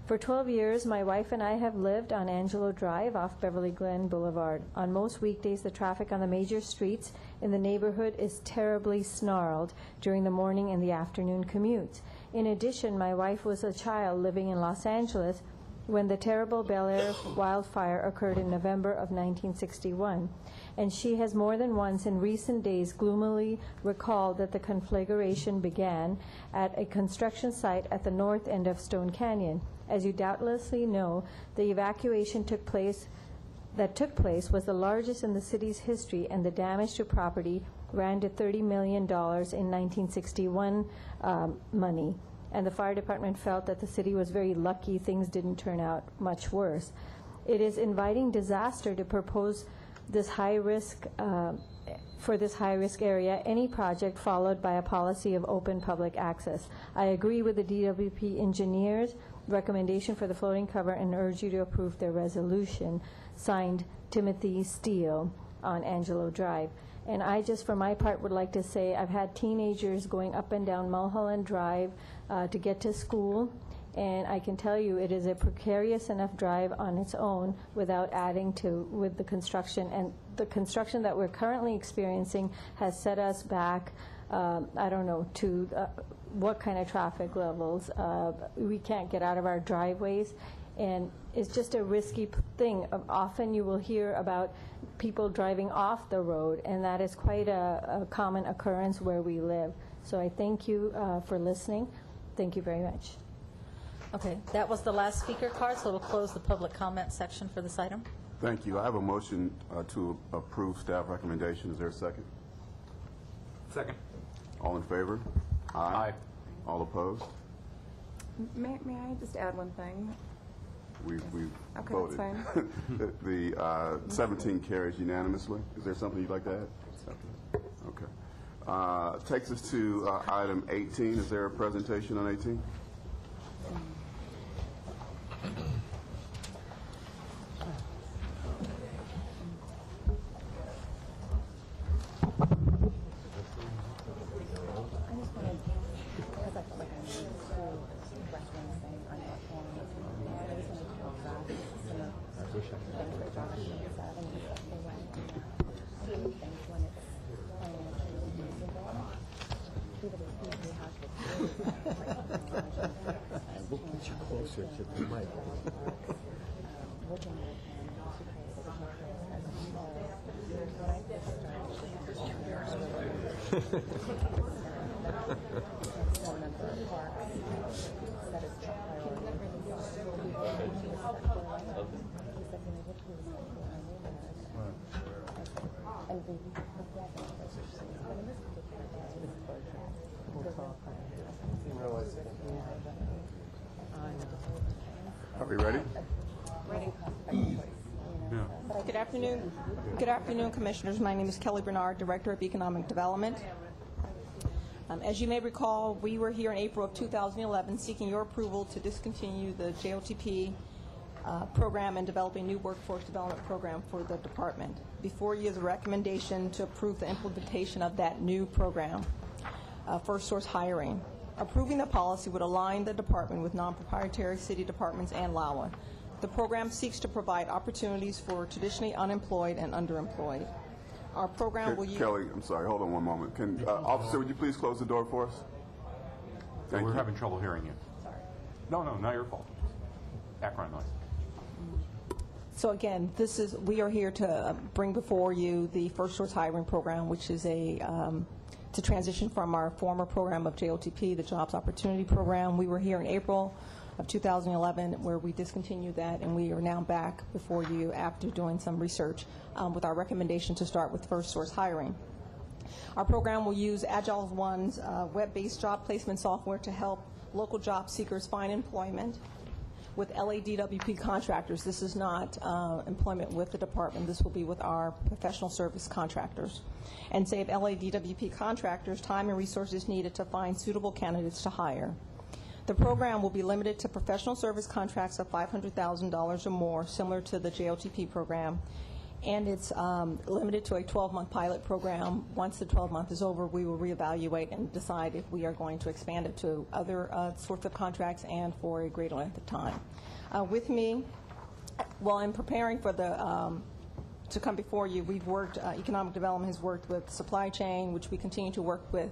For 12 years, my wife and I have lived on Angelo Drive off Beverly Glen Boulevard. On most weekdays, the traffic on the major streets in the neighborhood is terribly snarled during the morning and the afternoon commutes. In addition, my wife was a child living in Los Angeles when the terrible Bel Air wildfire occurred in November of 1961. And she has more than once in recent days gloomily recalled that the conflagration began at a construction site at the north end of Stone Canyon. As you doubtlessly know, the evacuation took place was the largest in the city's history, and the damage to property ran to $30 million in 1961 money. And the fire department felt that the city was very lucky things didn't turn out much worse. It is inviting disaster to propose this high-risk for this high-risk area, any project followed by a policy of open public access. I agree with the DWP engineers' recommendation for the floating cover and urge you to approve their resolution. Signed, Timothy Steele on Angelo Drive. And I just, for my part, would like to say I've had teenagers going up and down Mulholland Drive to get to school, and I can tell you it is a precarious enough drive on its own without adding to with the construction. And the construction that we're currently experiencing has set us back, I don't know, to what kind of traffic levels. We can't get out of our driveways, and it's just a risky thing. Often you will hear about people driving off the road, and that is quite a common occurrence where we live. So I thank you for listening. Thank you very much. Okay, that was the last speaker card, so we'll close the public comment section for this item. Thank you. I have a motion to approve staff recommendation. Is there a second? Second. All in favor? Aye. All opposed? May I just add one thing? We've Okay, voted. that's fine. The 17 carries unanimously. Is there something you'd like to add? Okay. Takes us to item 18. Is there a presentation on 18? We'll put you closer to the mic. Are we ready? Good afternoon. Good afternoon, Commissioners. My name is Kelly Bernard, Director of Economic Development. As you may recall, we were here in April of 2011 seeking your approval to discontinue the JOTP program and develop a new workforce development program for the department. Before you is a recommendation to approve the implementation of that new program, first source hiring. Approving the policy would align the department with non-proprietary city departments and LAWA. The program seeks to provide opportunities for traditionally unemployed and underemployed. Our program will use... Kelly, I'm sorry, hold on one moment. Officer, would you please close the door for us? Thank We're you. having trouble hearing you. Sorry. No, not your fault. Background noise. So again, we are here to bring before you the first source hiring program, which is to transition from our former program of JOTP, the Jobs Opportunity Program. We were here in April of 2011 where we discontinued that, and we are now back before you after doing some research with our recommendation to start with first source hiring. Our program will use Agile One's web-based job placement software to help local job seekers find employment with LADWP contractors. This is not employment with the department. This will be with our professional service contractors, and save LADWP contractors time and resources needed to find suitable candidates to hire. The program will be limited to professional service contracts of $500,000 or more, similar to the JOTP program, and it's limited to a 12-month pilot program. Once the 12-month is over, we will reevaluate and decide if we are going to expand it to other sorts of contracts and for a greater length of time. With me, while I'm preparing for the to come before you, we've worked, Economic Development has worked with supply chain, which we continue to work with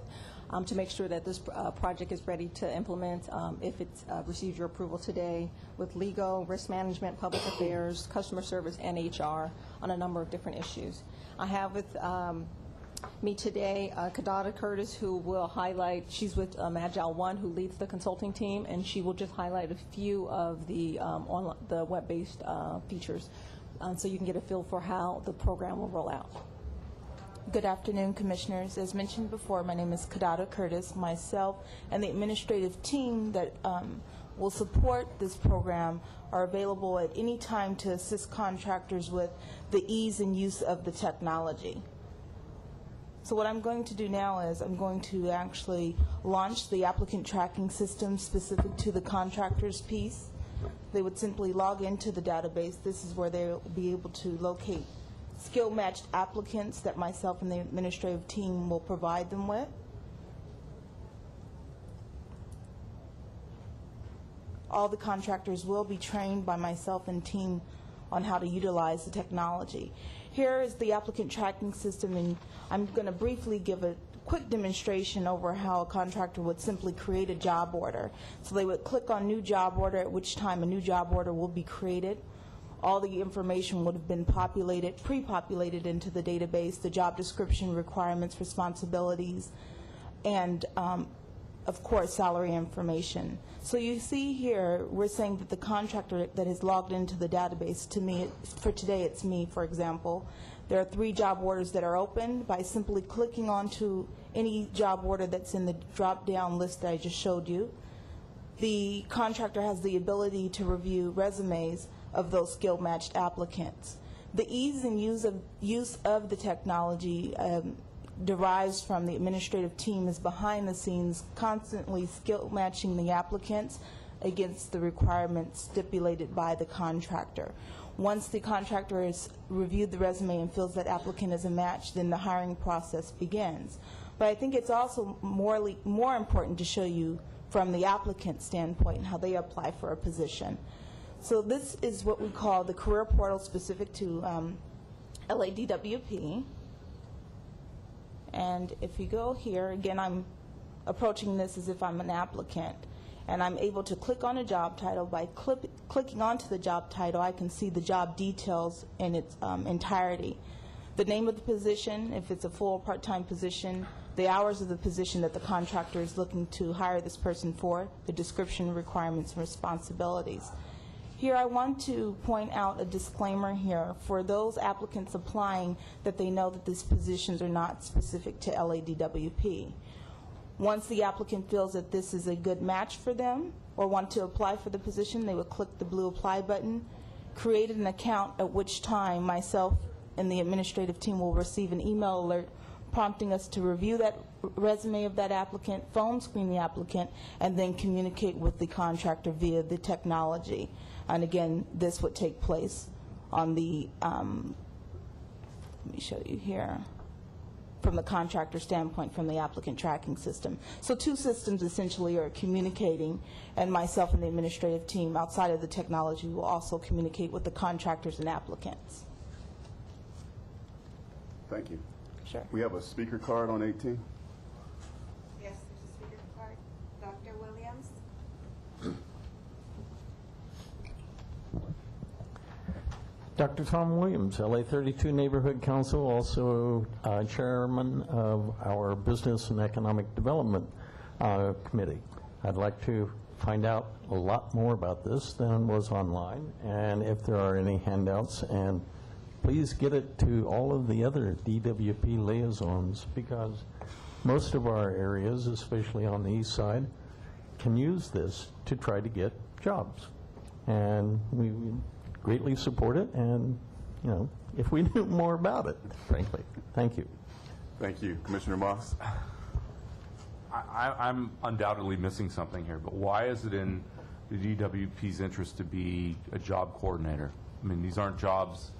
to make sure that this project is ready to implement if it receives your approval today, with legal, risk management, public affairs, customer service, and HR on a number of different issues. I have with me today Kadada Curtis, who will highlight, she's with Agile One, who leads the consulting team, and she will just highlight a few of the web-based features so you can get a feel for how the program will roll out. Good afternoon, Commissioners. As mentioned before, my name is Kadada Curtis. Myself and the administrative team that will support this program are available at any time to assist contractors with the ease and use of the technology. So what I'm going to do now is I'm going to actually launch the applicant tracking system specific to the contractors piece. They would simply log into the database. This is where they'll be able to locate skill-matched applicants that myself and the administrative team will provide them with. All the contractors will be trained by myself and team on how to utilize the technology. Here is the applicant tracking system, and I'm going to briefly give a quick demonstration over how a contractor would simply create a job order. So they would click on new job order, at which time a new job order will be created. All the information would have been populated, pre-populated into the database, the job description, requirements, responsibilities, and of course, salary information. So you see here, we're saying that the contractor that has logged into the database, to me, for today it's me, for example, there are 3 job orders that are open. By simply clicking onto any job order that's in the drop-down list that I just showed you, the contractor has the ability to review resumes of those skill-matched applicants. The ease and use of the technology derives from the administrative team is behind the scenes constantly skill matching the applicants against the requirements stipulated by the contractor. Once the contractor has reviewed the resume and feels that applicant is a match, then the hiring process begins. But I think it's also more important to show you from the applicant standpoint and how they apply for a position. So this is what we call the career portal specific to LADWP. And if you go here, again, I'm approaching this as if I'm an applicant, and I'm able to click on a job title. By clicking onto the job title, I can see the job details in its entirety. The name of the position, if it's a full or part-time position, the hours of the position that the contractor is looking to hire this person for, the description, requirements, and responsibilities. Here I want to point out a disclaimer here for those applicants applying that they know that these positions are not specific to LADWP. Once the applicant feels that this is a good match for them or want to apply for the position, they would click the blue apply button, create an account, at which time myself and the administrative team will receive an email alert prompting us to review that resume of that applicant, phone screen the applicant, and then communicate with the contractor via the technology. And again, this would take place on the, let me show you here, from the contractor standpoint, from the applicant tracking system. So 2 systems essentially are communicating, and myself and the administrative team outside of the technology will also communicate with the contractors and applicants. Thank you. Sure. We have a speaker card on 18. Yes, there's a speaker card. Dr. Williams. Dr. Tom Williams, LA 32 Neighborhood Council, also chairman of our Business and Economic Development Committee. I'd like to find out a lot more about this than was online, and if there are any handouts, and please get it to all of the other DWP liaisons, because most of our areas, especially on the east side, can use this to try to get jobs. And we greatly support it, and, you know, if we knew more about it, frankly. Thank you. Thank you. Commissioner Moss. I'm undoubtedly missing something here, but why is it in the DWP's interest to be a job coordinator? I mean, these aren't jobs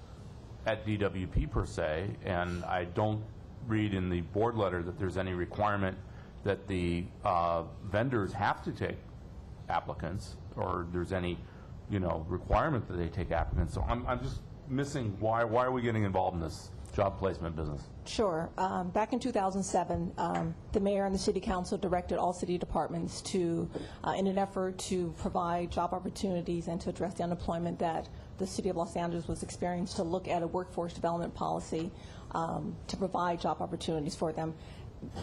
at DWP per se, and I don't read in the board letter that there's any requirement that the vendors have to take applicants, or there's any, you know, requirement that they take applicants. So I'm just missing why are we getting involved in this job placement business? Sure. Back in 2007, the mayor and the city council directed all city departments to, in an effort to provide job opportunities and to address the unemployment that the city of Los Angeles was experiencing, to look at a workforce development policy to provide job opportunities for them.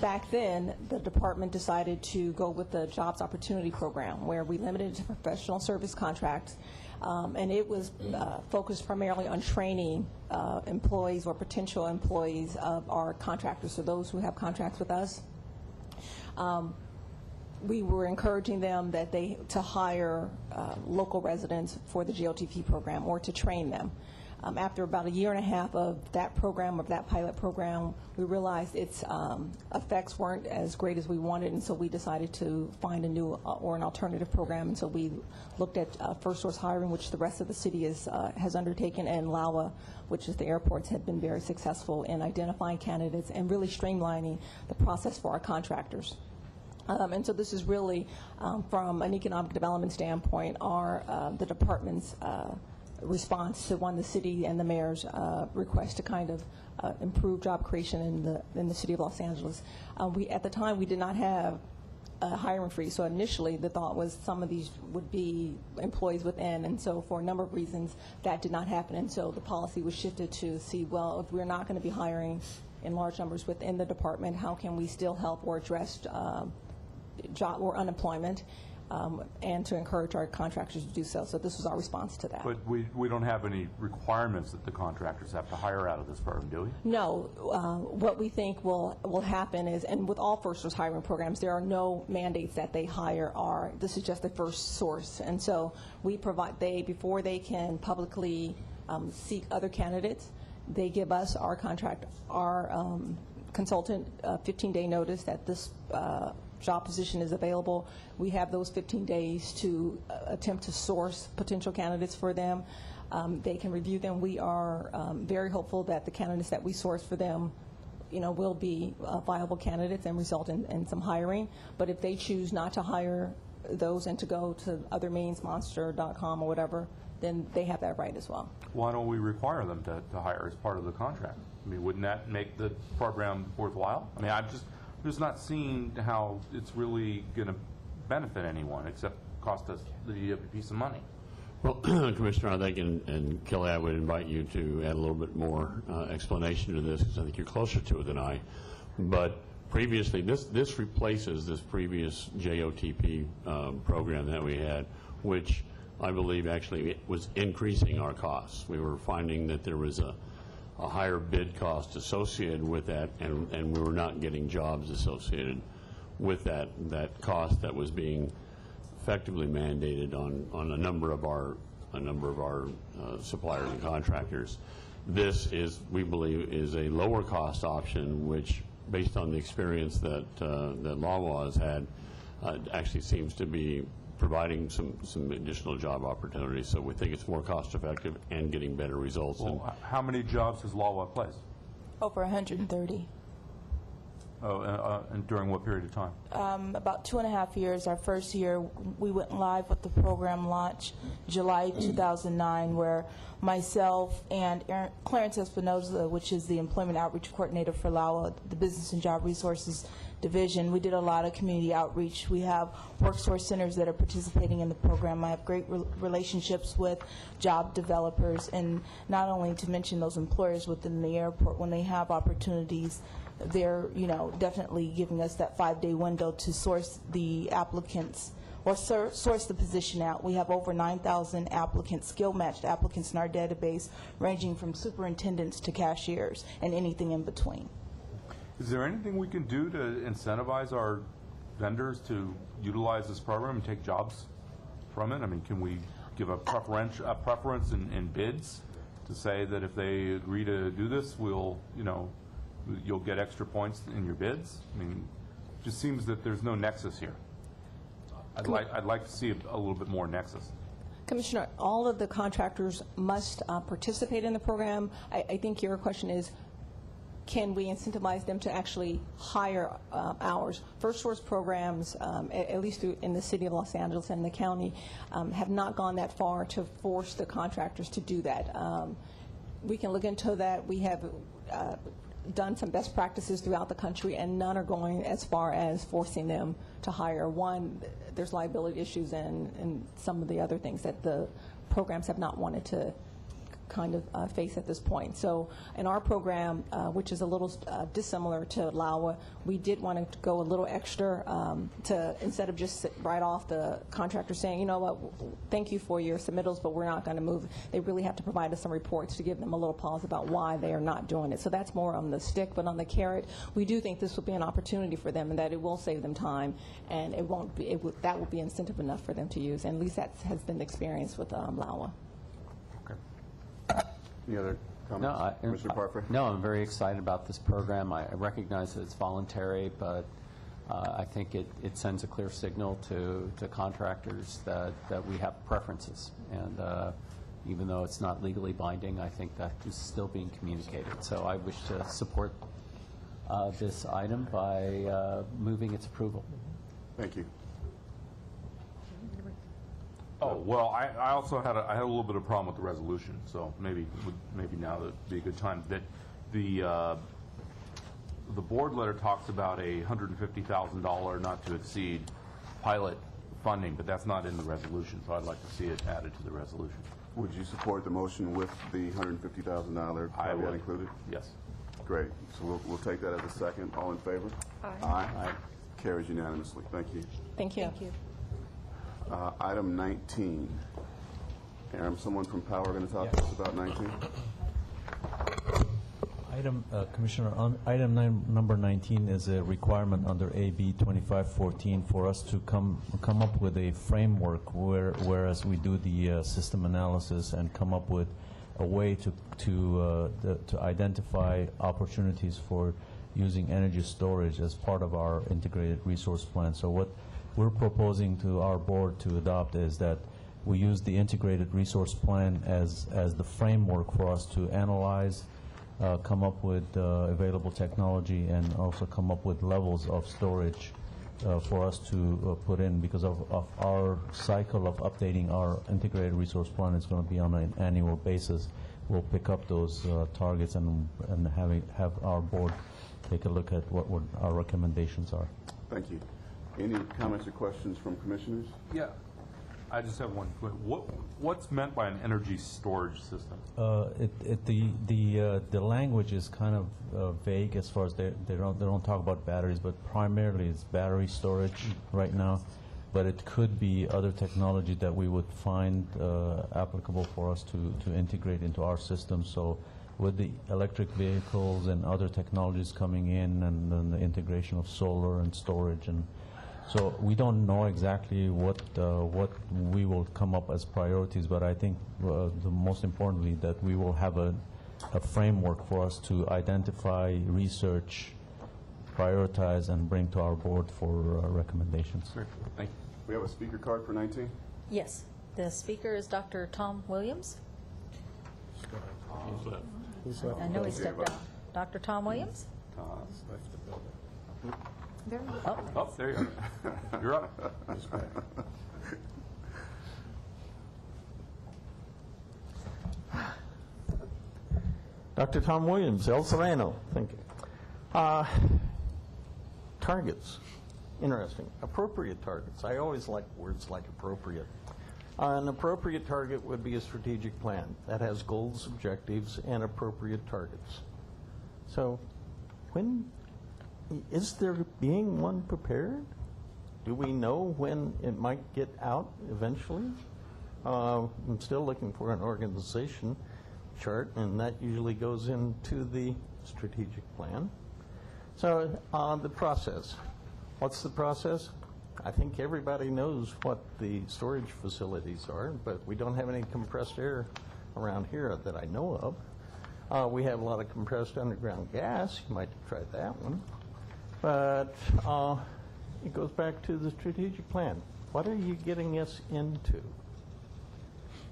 Back then, the department decided to go with the Jobs Opportunity Program, where we limited it to professional service contracts, and it was focused primarily on training employees or potential employees of our contractors, so those who have contracts with us. We were encouraging them that to hire local residents for the GOTP program or to train them. After about a year and a half of that program, of that pilot program, we realized its effects weren't as great as we wanted, and so we decided to find a new or an alternative program. And so we looked at first source hiring, which the rest of the city has undertaken, and LAWA, which is the airports, had been very successful in identifying candidates and really streamlining the process for our contractors. And so this is really, from an economic development standpoint, the department's response to the city and the mayor's request to kind of improve job creation in the city of Los Angeles. At the time, we did not have a hiring freeze, so initially the thought was some of these would be employees within, and so for a number of reasons that did not happen, and so the policy was shifted to see, well, if we're not going to be hiring in large numbers within the department, how can we still help or address job or unemployment, and to encourage our contractors to do so. So this was our response to that. But we don't have any requirements that the contractors have to hire out of this program, do we? No. What we think will happen is, and with all first source hiring programs, there are no mandates that they hire this is just the first source. And so we provide, before they can publicly seek other candidates, they give us our consultant 15-day notice that this job position is available. We have those 15 days to attempt to source potential candidates for them. They can review them. We are very hopeful that the candidates that we source for them, will be viable candidates and result in some hiring. But if they choose not to hire those and to go to other means, monster.com or whatever, then they have that right as well. Why don't we require them to hire as part of the contract? I mean, wouldn't that make the program worthwhile? I mean, I'm just not seeing how it's really going to benefit anyone except cost us the piece of money. Well, Commissioner, I think, and Kelly, I would invite you to add a little bit more explanation to this, because I think you're closer to it than I. But previously, this replaces this previous JOTP program that we had, which I believe actually was increasing our costs. We were finding that there was a higher bid cost associated with that, and we were not getting jobs associated with that cost that was being effectively mandated on a number of our suppliers and contractors. This is, we believe, is a lower cost option, which, based on the experience that LAWA has had, actually seems to be providing some additional job opportunities. So we think it's more cost effective and getting better results. Well, how many jobs has LAWA placed? Over 130. Oh, and during what period of time? About 2.5 years. Our first year, we went live with the program launch July 2009, where myself and Clarence Espinoza, which is the Employment Outreach Coordinator for LAWA, the Business and Job Resources Division, we did a lot of community outreach. We have workforce centers that are participating in the program. I have great relationships with job developers, and not only to mention those employers within the airport, when they have opportunities, they're definitely giving us that 5-day window to source the applicants or source the position out. We have over 9,000 applicants, skill-matched applicants in our database, ranging from superintendents to cashiers and anything in between. Is there anything we can do to incentivize our vendors to utilize this program and take jobs from it? I mean, can we give a preference in bids to say that if they agree to do this, you'll get extra points in your bids? I mean, it just seems that there's no nexus here. I'd like to see a little bit more nexus. Commissioner, all of the contractors must participate in the program. I think your question is, can we incentivize them to actually hire hours? First source programs, at least in the city of Los Angeles and the county, have not gone that far to force the contractors to do that. We can look into that. We have done some best practices throughout the country, and none are going as far as forcing them to hire. One, there's liability issues and some of the other things that the programs have not wanted to kind of face at this point. So in our program, which is a little dissimilar to LAWA, we did want to go a little extra to, instead of just right off the contractor saying, you know what, thank you for your submittals, but we're not going to move. They really have to provide us some reports to give them a little pause about why they are not doing it. So that's more on the stick, but on the carrot, we do think this will be an opportunity for them, and that it will save them time, and that will be incentive enough for them to use. And at least that has been the experience with LAWA. Any other comments? Commissioner Parfrey? No, I'm very excited about this program. I recognize that it's voluntary, but I think it sends a clear signal to contractors that we have preferences. And even though it's not legally binding, I think that is still being communicated. So I wish to support this item by moving its approval. Thank you. Oh, well, I also had a little bit of problem with the resolution, so maybe now would be a good time. That the board letter talks about a $150,000 not to exceed pilot funding, but that's not in the resolution, so I'd like to see it added to the resolution. Would you support the motion with the $150,000 caveat included? Yes. Great. So we'll take that as a second. All in favor? Aye. Aye. Carries unanimously. Thank you. Thank you. Thank you. Item 19. Someone from Power going to talk to us about 19? Commissioner, item number 19 is a requirement under AB 2514 for us to come up with a framework whereas we do the system analysis and come up with a way to identify opportunities for using energy storage as part of our integrated resource plan. So what we're proposing to our board to adopt is that we use the integrated resource plan as the framework for us to analyze, come up with available technology, and also come up with levels of storage for us to put in, because of our cycle of updating our integrated resource plan is going to be on an annual basis. We'll pick up those targets and have our board take a look at what our recommendations are. Thank you. Any comments or questions from commissioners? Yeah. I just have one. What's meant by an energy storage system? The language is kind of vague as far as they don't talk about batteries, but primarily it's battery storage right now. But it could be other technology that we would find applicable for us to integrate into our system. So with the electric vehicles and other technologies coming in, and then the integration of solar and storage, and so we don't know exactly what we will come up as priorities, but I think the most importantly that we will have a framework for us to identify, research, prioritize, and bring to our board for recommendations. Great. Thank you. We have a speaker card for 19? Yes. The speaker is Dr. Tom Williams. Who's left? I know he stepped down. Dr. Tom Williams? Tom's left the building. There. Oh, there you are. You're up. Dr. Tom Williams, El Sereno. Thank you. Targets. Interesting. Appropriate targets. I always like words like appropriate. An appropriate target would be a strategic plan that has goals, objectives, and appropriate targets. So when is there being one prepared? Do we know when it might get out eventually? I'm still looking for an organization chart, and that usually goes into the strategic plan. So the process. What's the process? I think everybody knows what the storage facilities are, but we don't have any compressed air around here that I know of. We have a lot of compressed underground gas. You might try that one. But it goes back to the strategic plan. What are you getting us into?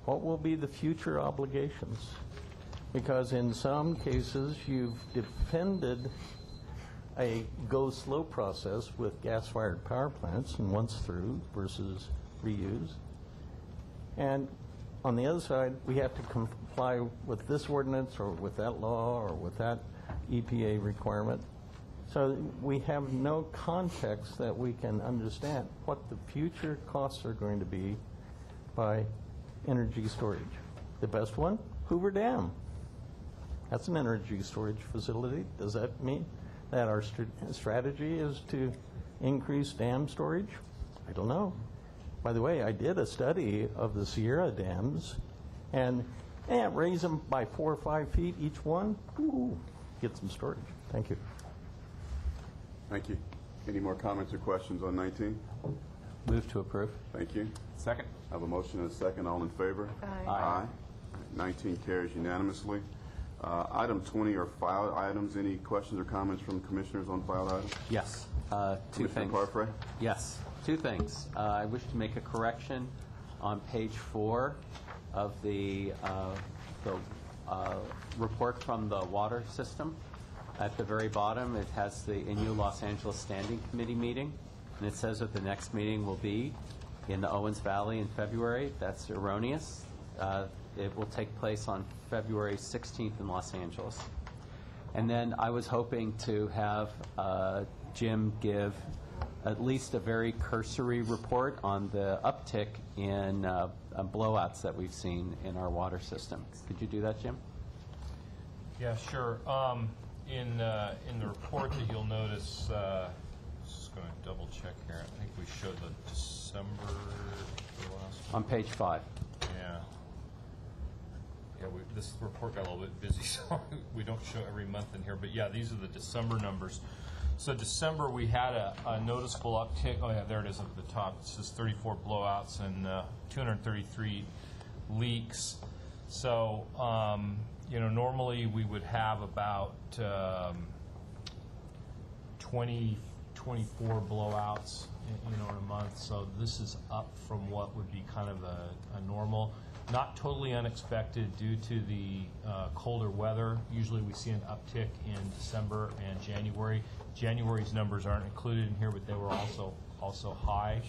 What will be the future obligations? Because in some cases, you've defended a go-slow process with gas-fired power plants and once through versus reuse. And on the other side, we have to comply with this ordinance or with that law or with that EPA requirement. So we have no context that we can understand what the future costs are going to be by energy storage. The best one, Hoover Dam. That's an energy storage facility. Does that mean that our strategy is to increase dam storage? I don't know. By the way, I did a study of the Sierra dams, and raise them by 4 or 5 feet each one. Ooh, get some storage. Thank you. Thank you. Any more comments or questions on 19? Move to approve. Thank you. Second. I have a motion and a second. All in favor? Aye. Aye. 19 carries unanimously. Item 20 are filed items. Any questions or comments from commissioners on filed items? Yes, two Commissioner things. Parfrey? Yes, two things. I wish to make a correction on page 4 of the report from the water system. At the very bottom, it has the INU Los Angeles Standing Committee meeting, and it says that the next meeting will be in the Owens Valley in February. That's erroneous. It will take place on February 16th in Los Angeles. And then I was hoping to have Jim give at least a very cursory report on the uptick in blowouts that we've seen in our water system. Could you do that, Jim? Yeah, sure. In the report that you'll notice, just going to double check here. I think we showed the December last on page 5. Yeah. Yeah, this report got a little bit busy, so we don't show every month in here. But yeah, these are the December numbers. So December, we had a noticeable uptick. Oh yeah, there it is up at the top. It says 34 blowouts and 233 leaks. So normally we would have about 20, 24 blowouts in a month. So this is up from what would be kind of a normal. Not totally unexpected due to the colder weather. Usually we see an uptick in December and January. January's numbers aren't included in here, but they were also high.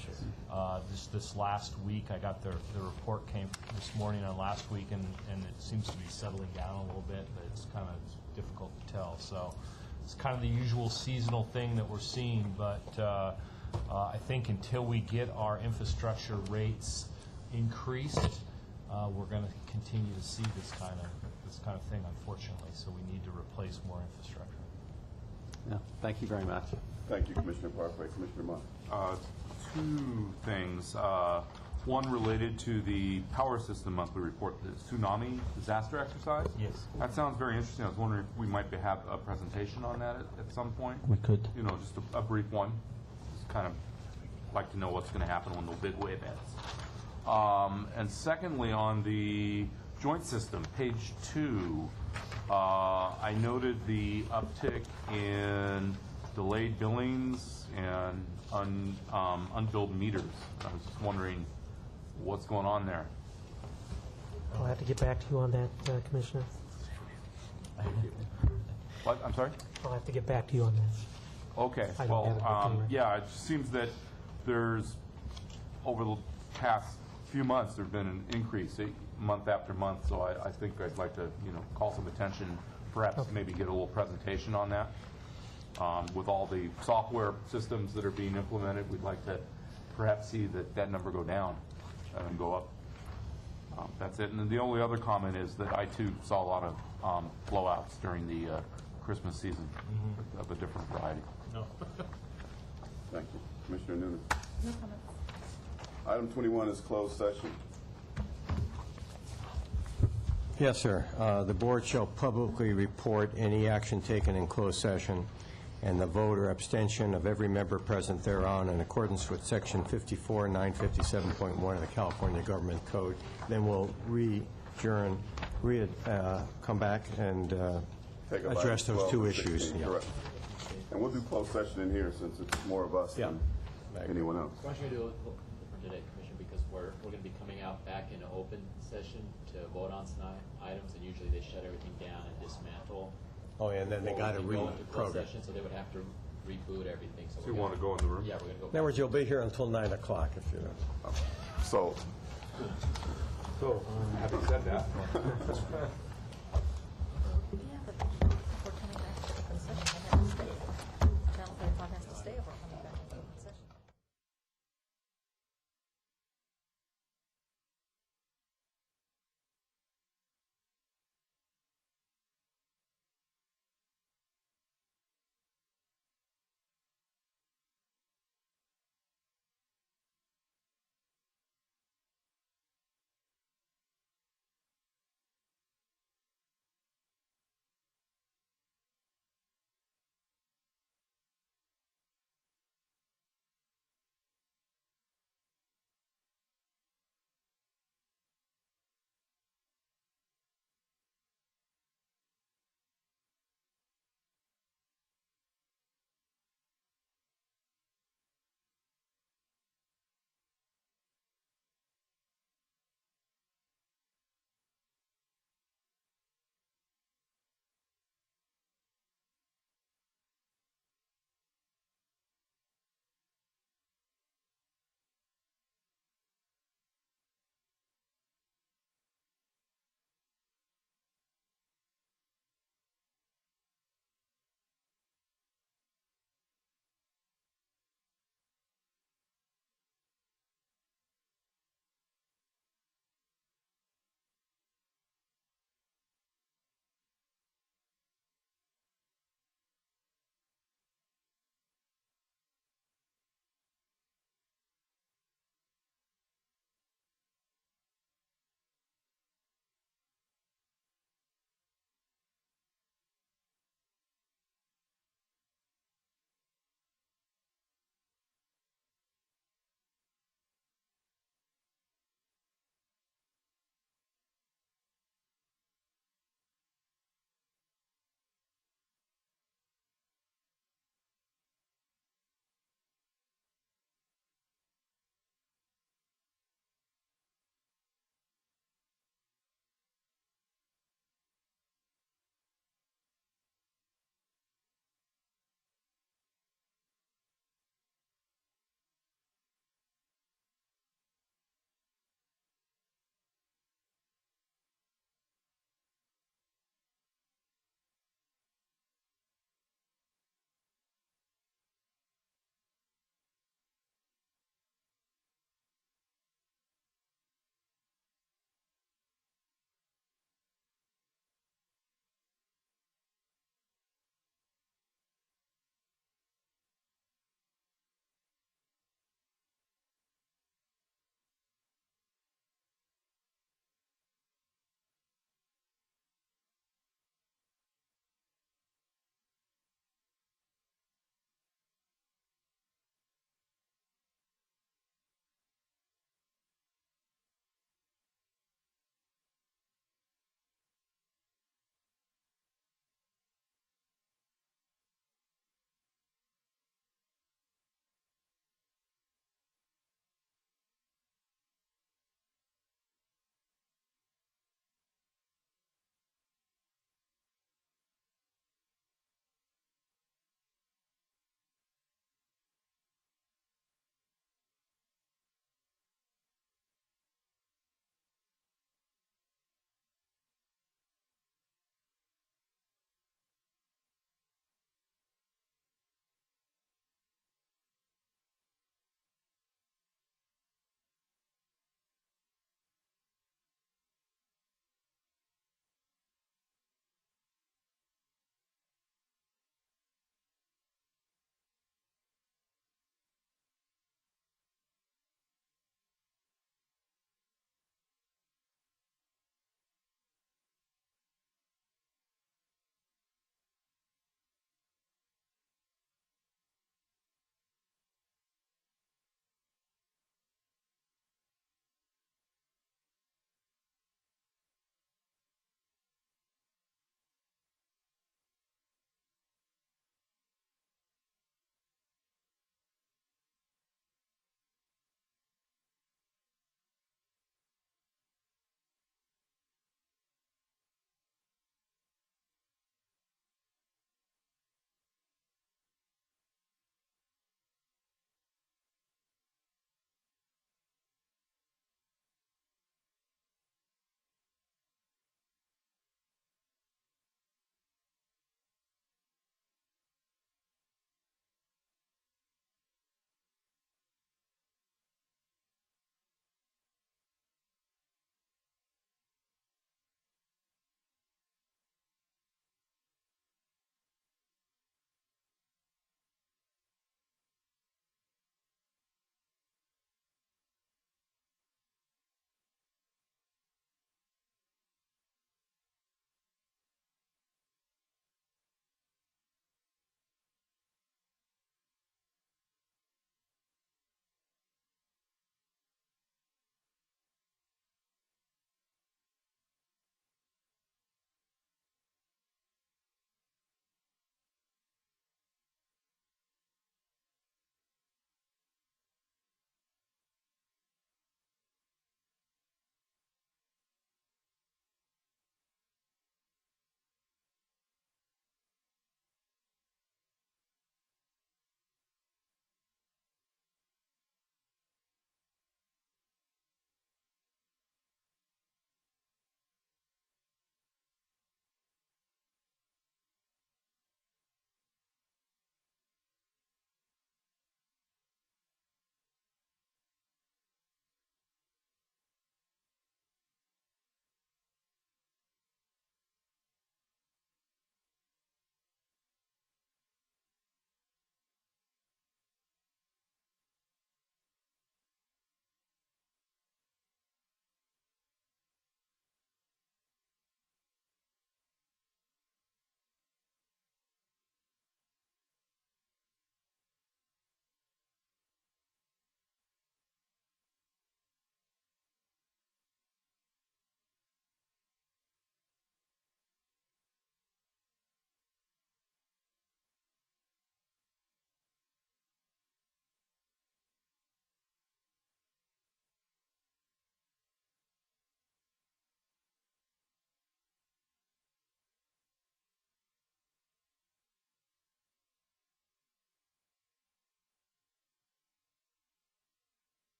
This last week, I got the report came this morning on last week, and it seems to be settling down a little bit, but it's kind of difficult to tell. So it's kind of the usual seasonal thing that we're seeing, but I think until we get our infrastructure rates increased, we're going to continue to see this kind of thing, unfortunately. So we need to replace more infrastructure. Yeah, thank you very much. Thank you, Commissioner Parkway. Commissioner Mott. Two things. One related to the power system monthly report, the tsunami disaster exercise. Yes. That sounds very interesting. I was wondering if we might have a presentation on that at some point. We could. Just a brief one. Just kind of like to know what's going to happen when the big wave ends. And secondly, on the joint system, page 2, I noted the uptick in delayed billings and unbilled meters. I was just wondering what's going on there. I'll have to get back to you on that, Commissioner. What? I'm sorry? I'll have to get back to you on that. Okay. I don't have it with me right yeah, it just seems that there's, over the past few months, there's been an increase month after month, so I think I'd like to, call some attention, perhaps maybe get a little presentation on that. With all the software systems that are being implemented, we'd like to perhaps see that number go down and go up. That's it. And then the only other comment is that I, too, saw a lot of blowouts during the Christmas season of a different variety. No. Thank you. Commissioner Noonan. No comments. Item 21 is closed session. Yes, sir. The board shall publicly report any action taken in closed session and the vote or abstention of every member present thereon in accordance with Section 54 and 957.1 of the California Government Code. Then we'll adjourn, come back and address those two issues. Yeah. Correct. And we'll do closed session in here since it's more of us than anyone else. Why don't you do it for today, Commissioner, because we're going to be coming out back in an open session to vote on some items, and usually they shut everything down and dismantle. Oh, yeah, and then they got to reprogram. So they would have to reboot everything. So you want to go in the room? Yeah, we're going to go. In other words, you'll be here until 9 o'clock if you know. So having said that.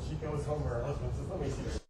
she goes home, her husband says, let me see this.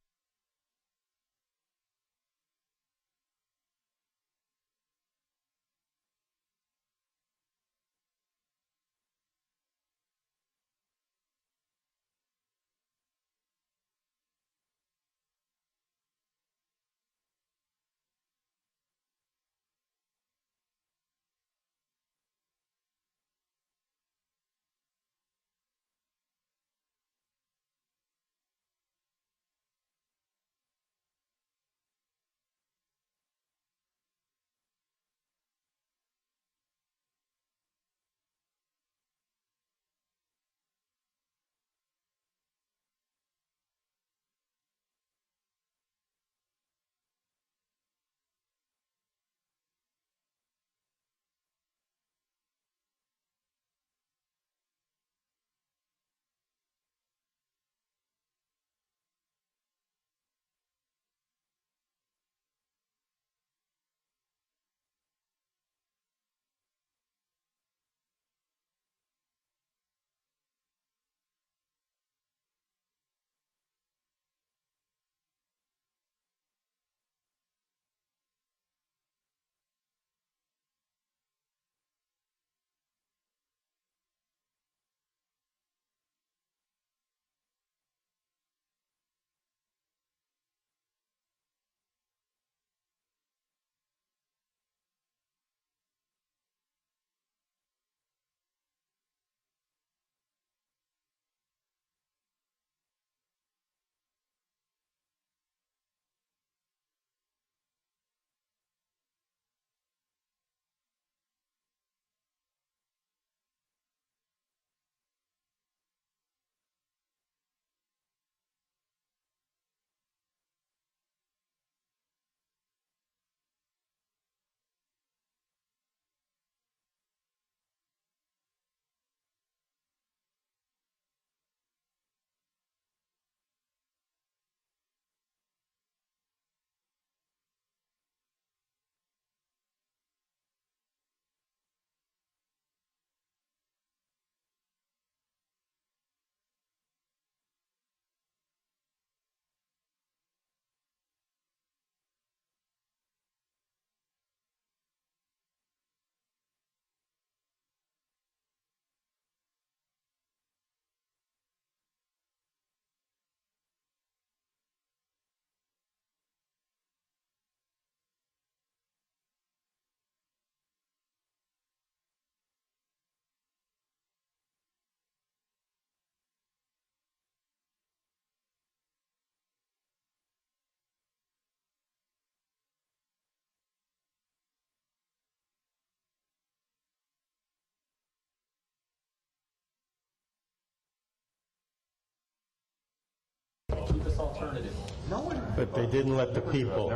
But they didn't let the people.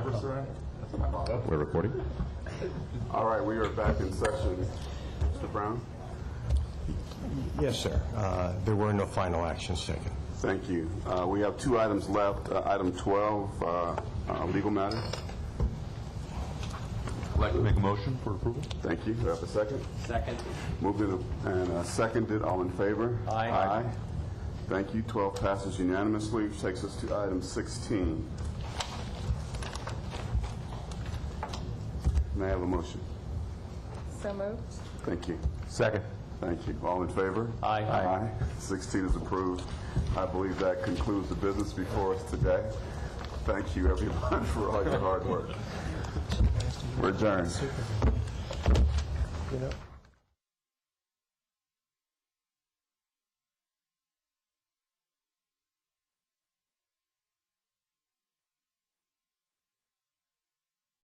We're recording. All right, we are back in session. Mr. Brown? Yes, sir. There were no final actions taken. Thank you. We have two items left. Item 12, legal matter. I'd like to make a motion for approval. Thank you. Do I have a second? Second. Moved and seconded. All in favor? Aye. Aye. Thank you. 12 passes unanimously, which takes us to item 16. May I have a motion? So moved. Thank you. Second. Thank you. All in favor? Aye. Aye. 16 is approved. I believe that concludes the business before us today. Thank you, everyone, for all your hard work. We're adjourned. You know.